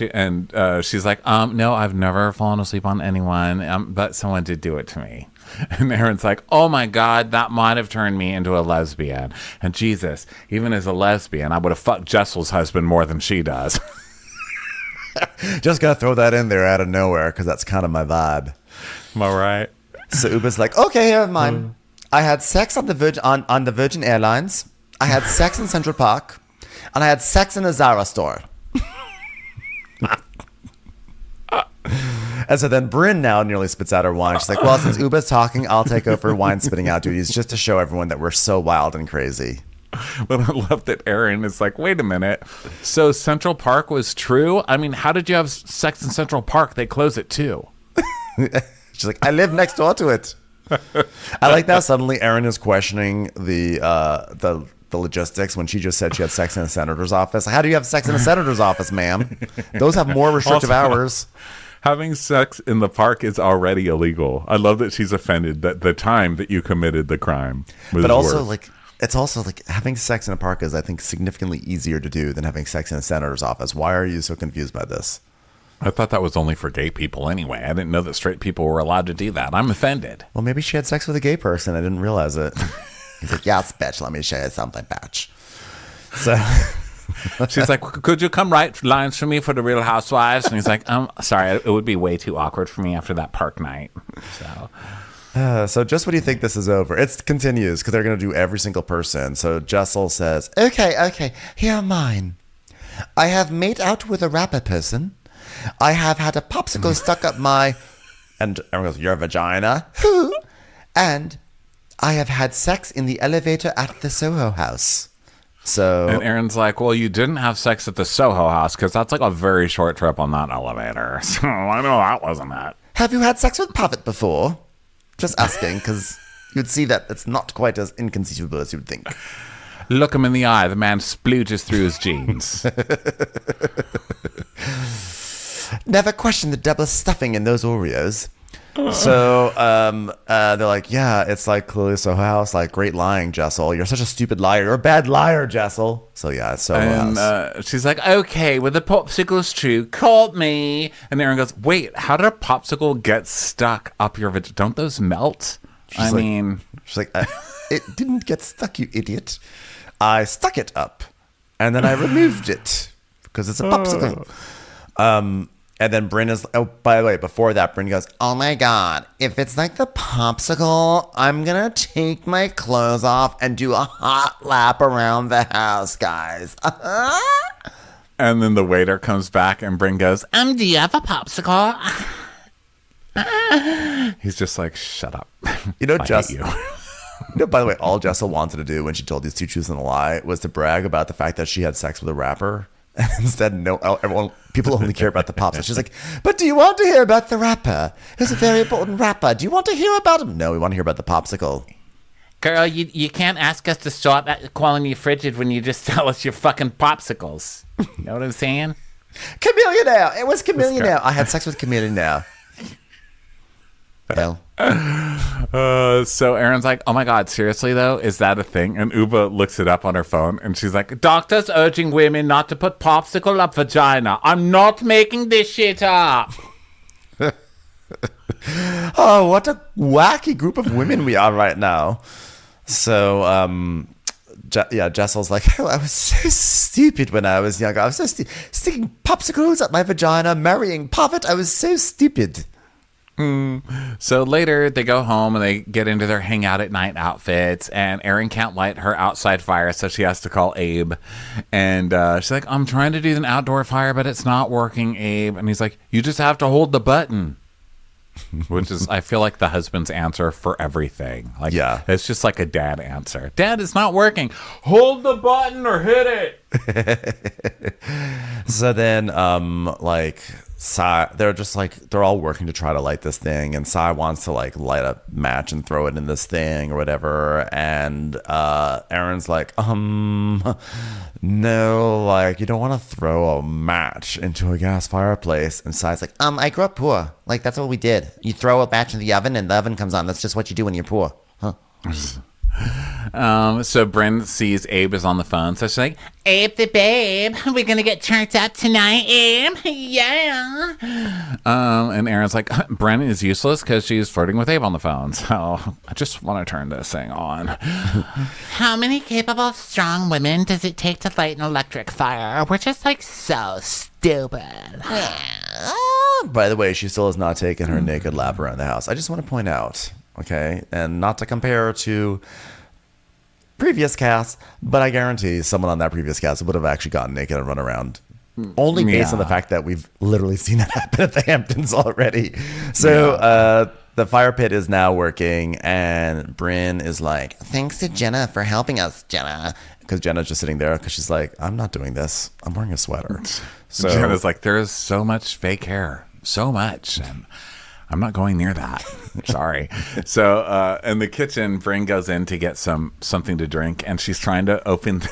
She's like, no, I've never fallen asleep on anyone, but someone did do it to me. And Aaron's like, oh my God, that might have turned me into a lesbian. And Jesus, even as a lesbian, I would have fucked Jessel's husband more than she does. Just gotta throw that in there out of nowhere because that's kind of my vibe. Am I right? So Uba's like, okay, here's mine. I had sex on the Virgin Airlines. I had sex in Central Park, and I had sex in a Zara store. And so then Bryn now nearly spits out her wine. She's like, well, since Uba's talking, I'll take over wine spitting out duties just to show everyone that we're so wild and crazy. But I love that Aaron is like, wait a minute. So Central Park was true? I mean, how did you have sex in Central Park? They close at 2. She's like, I live next door to it. I like that suddenly Aaron is questioning the logistics when she just said she had sex in a senator's office. How do you have sex in a senator's office, ma'am? Those have more restrictive hours. Having sex in the park is already illegal. I love that she's offended that the time that you committed the crime was But also, worse. like, it's also like having sex in a park is, I think, significantly easier to do than having sex in a senator's office. Why are you so confused by this? I thought that was only for gay people anyway. I didn't know that straight people were allowed to do that. I'm offended. Well, maybe she had sex with a gay person. I didn't realize it. He's like, yes, bitch, let me show you something, bitch. So she's like, could you come write lines for me for the Real Housewives? And he's like, sorry, it would be way too awkward for me after that park night. So just when you think this is over, it continues because they're going to do every single person. So Jessel says, okay, here are mine. I have made out with a rapper person. I have had a popsicle stuck up my, and everyone goes, your vagina. Who? And I have had sex in the elevator at the Soho House. So, and Aaron's like, well, you didn't have sex at the Soho House because that's like a very short trip on that elevator. So I know that wasn't that. Have you had sex with Pavitt before? Just asking because you'd see that it's not quite as inconceivable as you'd think. Look him in the eye. The man splooges through his jeans. Never question the double stuffing in those Oreos. So they're like, yeah, it's like clearly Soho House, like great lying, Jessel. You're such a stupid liar. You're a bad liar, Jessel. So yeah, it's Soho House. And she's like, okay, well, the popsicle's true. Called me. And Aaron goes, wait, how did a popsicle get stuck up your vagina? Don't those melt? She's like, it didn't get stuck, you idiot. I stuck it up, and then I removed it because it's a popsicle. And then Bryn is, oh, by the way, before that, Bryn goes, oh my God, if it's like the popsicle, I'm going to take my clothes off and do a hot lap around the house, guys. And then the waiter comes back and Bryn goes, do you have a popsicle? he's just like, shut up. You know, I just, hate you. you know, by the way, all Jessel wanted to do when she told these two truths and a lie was to brag about the fact that she had sex with a rapper. And instead, no, people only care about the pops. So she's like, but do you want to hear about the rapper? He's a very important rapper. Do you want to hear about him? No, we want to hear about the popsicle. Girl, you can't ask us to stop calling you frigid when you just tell us you're fucking popsicles. You know what I'm saying? Camellia now. It was Camellia now. I had sex with Camellia now. Hell. So Aaron's like, oh my God, seriously though? Is that a thing? And Uba looks it up on her phone and she's like, Doctors urging women not to put popsicle up vagina. I'm not making this shit up. Oh, what a wacky group of women we are right now. So, Jessel's like, oh, I was so stupid when I was younger. I was so sticking popsicles up my vagina, marrying Poppet. I was so stupid. So later they go home and they get into their hangout at night outfits, and Erin can't light her outside fire, so she has to call Abe. And she's like, I'm trying to do an outdoor fire, but it's not working, Abe. And he's like, you just have to hold the button. Which is, I feel like the husband's answer for everything. Like, yeah, it's just like a dad answer. Dad, it's not working. Hold the button or hit it. So then, like, Sai, they're all working to try to light this thing, and Sai wants to like light a match and throw it in this thing or whatever, and Aaron's like, no, like, you don't want to throw a match into a gas fireplace. And Sai's like, I grew up poor. Like, that's what we did. You throw a match in the oven and the oven comes on. That's just what you do when you're poor. Huh? So Bryn sees Abe is on the phone, so she's like, Abe the babe, we're gonna get turned up tonight, Abe. Yeah. And Aaron's like, Bryn is useless because she's flirting with Abe on the phone. So I just want to turn this thing on. How many capable, strong women does it take to light an electric fire? We're just like so stupid. by the way, she still has not taken her naked lap around the house. I just want to point out, okay, and not to compare to previous casts, but I guarantee someone on that previous cast would have actually gotten naked and run around. Only based on the fact that we've literally seen that happen at the Hamptons already. So the fire pit is now working, and Bryn is like, thanks to Jenna for helping us, Jenna. Because Jenna's just sitting there because she's like, I'm not doing this. I'm wearing a sweater. So Jenna's like, there is so much fake hair. So much. And I'm not going near that. Sorry. So in the kitchen, Bryn goes in to get something to drink, and she's trying to open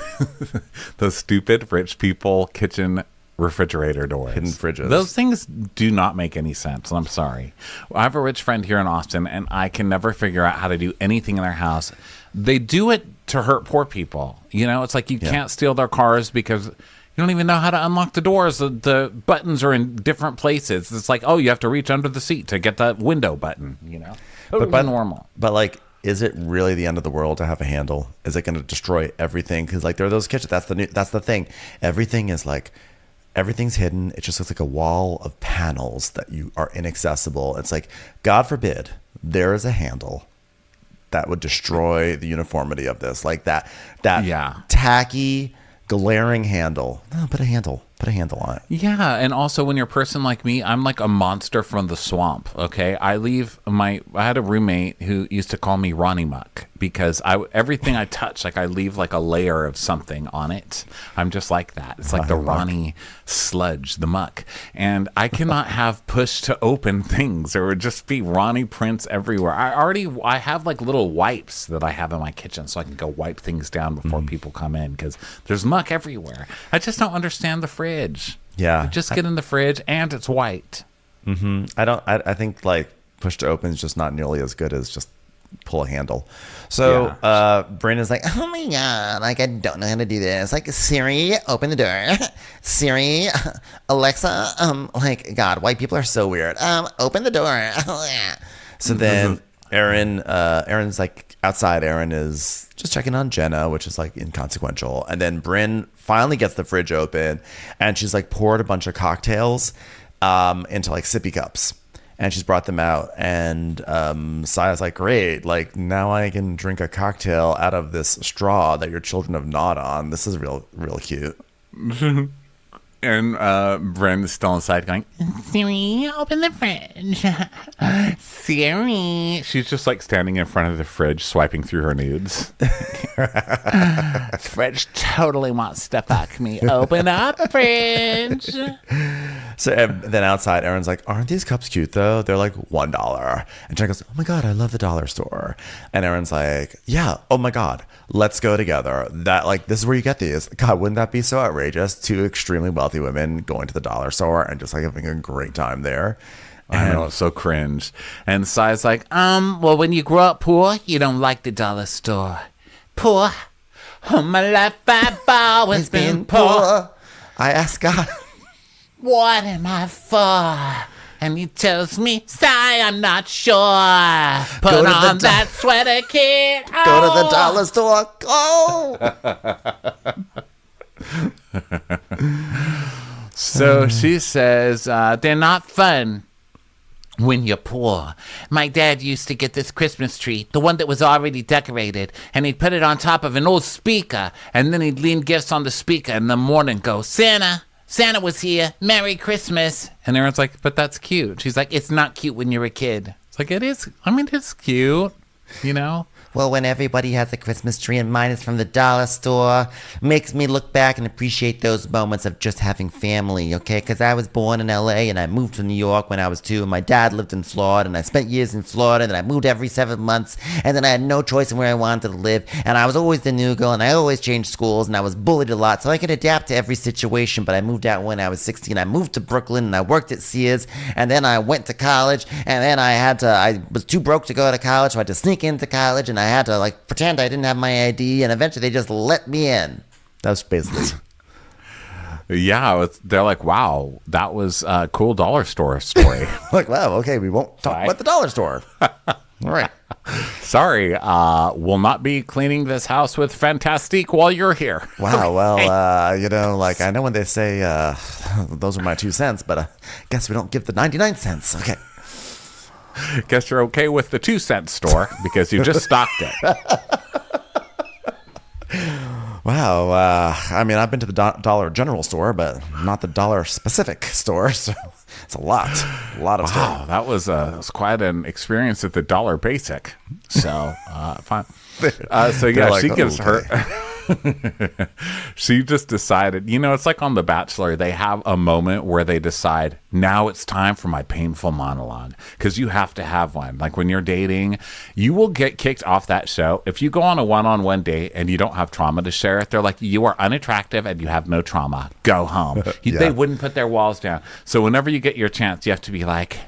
those stupid rich people kitchen refrigerator doors. Hidden fridges. Those things do not make any sense. I'm sorry. I have a rich friend here in Austin, and I can never figure out how to do anything in their house. They do it to hurt poor people. You know, it's like you can't steal their cars because you don't even know how to unlock the doors. The buttons are in different places. It's like, oh, you have to reach under the seat to get that window button, you know? But normal. But like, is it really the end of the world to have a handle? Is it going to destroy everything? Because like, there are those kitchens. That's the thing. Everything is like, everything's hidden. It just looks like a wall of panels that are inaccessible. It's like, God forbid, there is a handle that would destroy the uniformity of this. Like that tacky, glaring handle. No, put a handle on it. Yeah, and also when you're a person like me, I'm like a monster from the swamp, okay? I had a roommate who used to call me Ronnie Muck because everything I touch, like I leave like a layer of something on it. I'm just like that. It's like the Ronnie sludge, the muck. And I cannot have push to open things. There would just be Ronnie prints everywhere. I have like little wipes that I have in my kitchen so I can go wipe things down before people come in because there's muck everywhere. I just don't understand the fridge. Yeah. Just get in the fridge and it's white. Mm-hmm. I think like push to open is just not nearly as good as just pull a handle. So Bryn is like, oh my God, like I don't know how to do this. Like, Siri, open the door. Siri, Alexa, like, God, white people are so weird. Open the door. So then Aaron's like outside. Aaron is just checking on Jenna, which is like inconsequential. And then Bryn finally gets the fridge open, and she's like poured a bunch of cocktails into like sippy cups, and she's brought them out. And Saya's like, great, like now I can drink a cocktail out of this straw that your children have gnawed on. This is real cute. And Bryn is still inside going, Siri, open the fridge. Siri. She's just like standing in front of the fridge, swiping through her nudes. Fridge totally wants to fuck me. Open up, fridge. So and then outside, Erin's like, aren't these cups cute though? They're like $1. And Jen goes, oh my God, I love the dollar store. And Erin's like, yeah, oh my God, let's go together. That like, this is where you get these. God, wouldn't that be so outrageous? Two extremely wealthy women going to the dollar store and just like having a great time there. I know, it's so cringe. And Sai's like, well, when you grow up poor, you don't like the dollar store. Poor. All my life I've always been poor. I asked God, What am I for? And he tells me, Sai, I'm not sure. Put Go to the on that sweater, kid. go to the dollar store. Go. So she says, they're not fun when you're poor. My dad used to get this Christmas tree, the one that was already decorated, and he'd put it on top of an old speaker, and then he'd lean gifts on the speaker in the morning and go, Santa was here. Merry Christmas. And Erin's like, but that's cute. She's like, it's not cute when you're a kid. It's like, it is. I mean, it's cute, you know? Well, when everybody has a Christmas tree and mine is from the dollar store, makes me look back and appreciate those moments of just having family, okay? Because I was born in LA and I moved to New York when I was 2, and my dad lived in Florida, and I spent years in Florida, and I moved every 7 months, and then I had no choice in where I wanted to live, and I was always the new girl, and I always changed schools, and I was bullied a lot, so I could adapt to every situation. But I moved out when I was 16. I moved to Brooklyn, and I worked at Sears, and then I went to college, and then I was too broke to go to college, so I had to sneak into college, and I had to like pretend I didn't have my ID, and eventually they just let me in. That's basically. Yeah, they're like, wow, that was a cool dollar store story. Like, wow, okay, we won't talk about the dollar store. All right. Sorry, we'll not be cleaning this house with Fantastique while you're here. Wow, well, you know, like, I know when they say those are my 2 cents, but I guess we don't give the 99 cents. Okay. Guess you're okay with the 2-cent store because you just stocked it. Wow. I mean, I've been to the Dollar General store, but not the Dollar Specific store. So it's a lot of Wow, stuff. that was quite an experience at the Dollar Basic. So, fine. So yeah, like, she gives "Oh, her. She just decided, you know, it's like on The Bachelor, they have a moment where they decide, now it's time for my painful monologue. Because you have to have one. Like when you're dating, you will get kicked off that show. If you go on a one-on-one date and you don't have trauma to share, they're like, you are unattractive and you have no trauma. Go home. Yeah. They wouldn't put their walls down. So whenever you get your chance, you have to be like,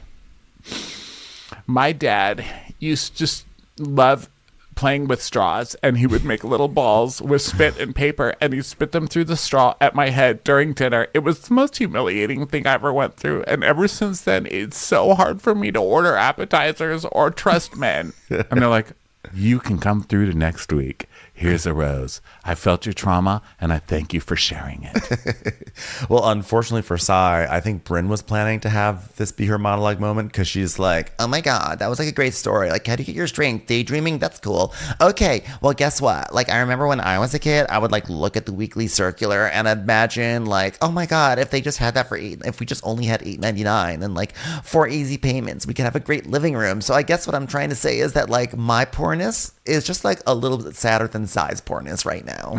my dad used to just love playing with straws, and he would make little balls with spit and paper, and he spit them through the straw at my head during dinner. It was the most humiliating thing I ever went through, and ever since then, it's so hard for me to order appetizers or trust men. And they're like, you can come through to next week. Here's a rose. I felt your trauma, and I thank you for sharing it. Well, unfortunately for Sai, I think Brynn was planning to have this be her monologue moment because she's like, Oh my God, that was like a great story. Like, how do you get your strength? Daydreaming? That's cool. Okay, well, guess what? Like, I remember when I was a kid, I would like look at the weekly circular and imagine like, oh my God, if they just had that if we just only had $8.99 and like 4 easy payments, we could have a great living room. So I guess what I'm trying to say is that like my poorness is just like a little bit sadder than Sai's poorness right now.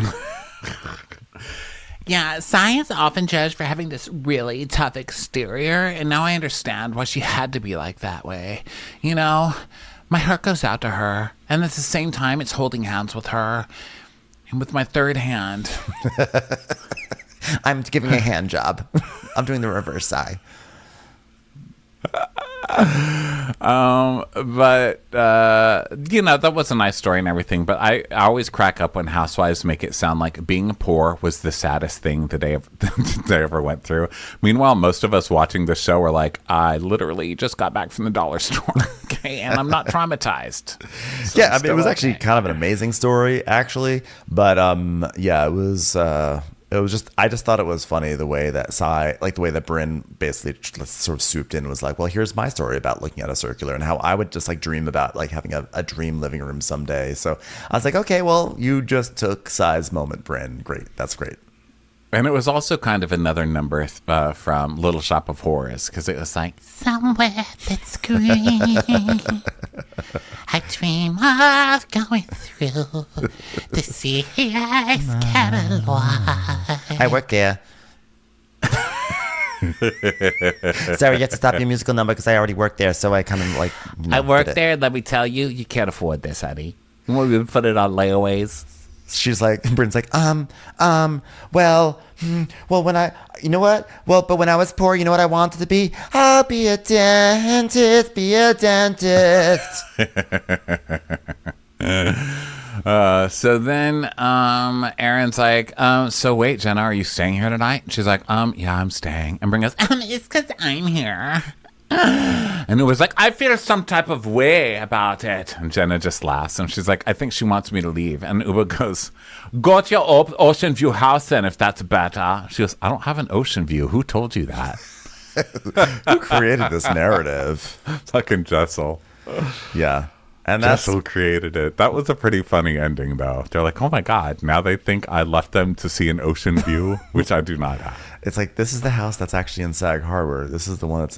Yeah, Sai is often judged for having this really tough exterior, and now I understand why she had to be like that way. You know, my heart goes out to her, and at the same time, it's holding hands with her, and with my third hand. I'm giving a hand job. I'm doing the reverse Sai. But you know, that was a nice story and everything, but I always crack up when housewives make it sound like being poor was the saddest thing that they ever went through. Meanwhile, most of us watching the show are like, I literally just got back from the dollar store. Okay, and I'm not traumatized. So yeah, I mean, it was actually kind of an amazing story, actually. But yeah, it was just, I just thought it was funny the way that Sai, like the way that Brynn basically sort of swooped in and was like, well, here's my story about looking at a circular and how I would just like dream about like having a dream living room someday. So I was like, okay, well, you just took Sai's moment, Brynn. Great. That's great. And it was also kind of another number from Little Shop of Horrors, because it was like, Somewhere that's green, I dream of going through the Sears catalog. I work there. Sarah, you have to stop your musical number because I already worked there, so I kind of like. I work did it. there. Let me tell you, you can't afford this, Eddie. You want me to put it on layaways? She's like, Bryn's like, well, when I, you know what? Well, but when I was poor, you know what I wanted to be? I'll be a dentist, be a dentist. So then Aaron's like, so wait, Jenna, are you staying here tonight? And she's like, yeah, I'm staying. And Bryn goes, It's because I'm here. and it was like, I feel some type of way about it. And Jenna just laughs. And she's like, I think she wants me to leave. And Uba goes, go to your Ocean View house then, if that's better. She goes, I don't have an ocean view. Who told you that? Who created this narrative? Fucking Jessel. Yeah. And that's Jessel created it. That was a pretty funny ending, though. They're like, oh my God, now they think I left them to see an ocean view, which I do not have. it's like, this is the house that's actually in Sag Harbor. This is the one that's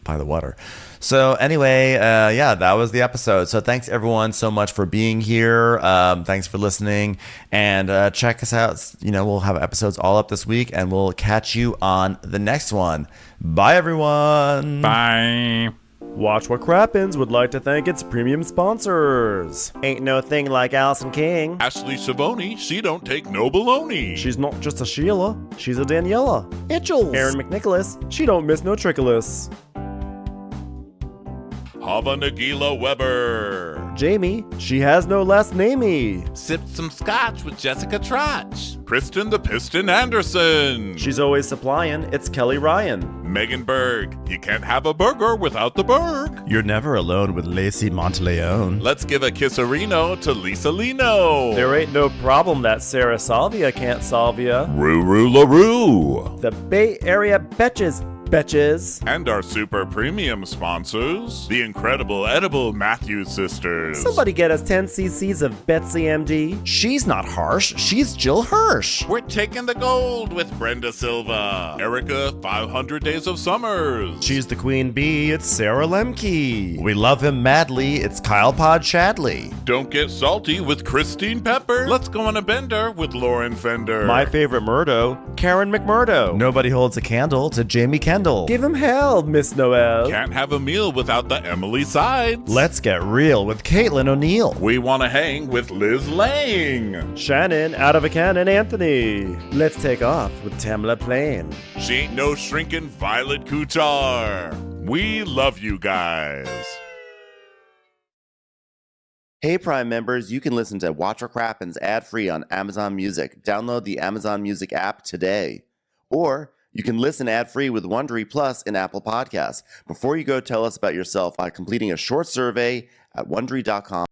by the water. So anyway, yeah, that was the episode. So thanks everyone so much for being here. Thanks for listening, and check us out. You know, we'll have episodes all up this week, and we'll catch you on the next one. Bye everyone. Bye. Watch What Crappens would like to thank its premium sponsors. Ain't no thing like Allison King. Ashley Savoni, she don't take no baloney. She's not just a Sheila, she's a Daniela. Itchels. Aaron McNicholas, she don't miss no Trickolas. Hava Nagila Weber. Jamie, she has no last namey. Sipped some scotch with Jessica Trotch. Kristen the Piston Anderson. She's always supplying, it's Kelly Ryan. Megan Berg, you can't have a burger without the Berg. You're never alone with Lacey Monteleone. Let's give a kisserino to Lisa Lino. There ain't no problem that Sarah Salvia can't solve ya. Ruru LaRue. The Bay Area Betches. And our super premium sponsors, the incredible edible Matthews sisters. Somebody get us 10 cc's of Betsy MD. She's not harsh. She's Jill Hirsch. We're taking the gold with Brenda Silva. Erica, 500 Days of Summers. She's the queen bee. It's Sarah Lemke. We love him madly. It's Kyle Pod Shadley. Don't get salty with Christine Pepper. Let's go on a bender with Lauren Fender. My favorite Murdo, Karen McMurdo. Nobody holds a candle to Jamie Kendall. Give him hell, Miss Noel. Can't have a meal without the Emily Sides. Let's get real with Caitlin O'Neill. We want to hang with Liz Lang. Shannon, out of a cannon, Anthony. Let's take off with Tamla Plain. She ain't no shrinking Violet Kuchar. We love you guys. Hey Prime members, you can listen to Watch What Crappens ad-free on Amazon Music. Download the Amazon Music app today. Or you can listen ad-free with Wondery Plus in Apple Podcasts. Before you go, tell us about yourself by completing a short survey at Wondery.com.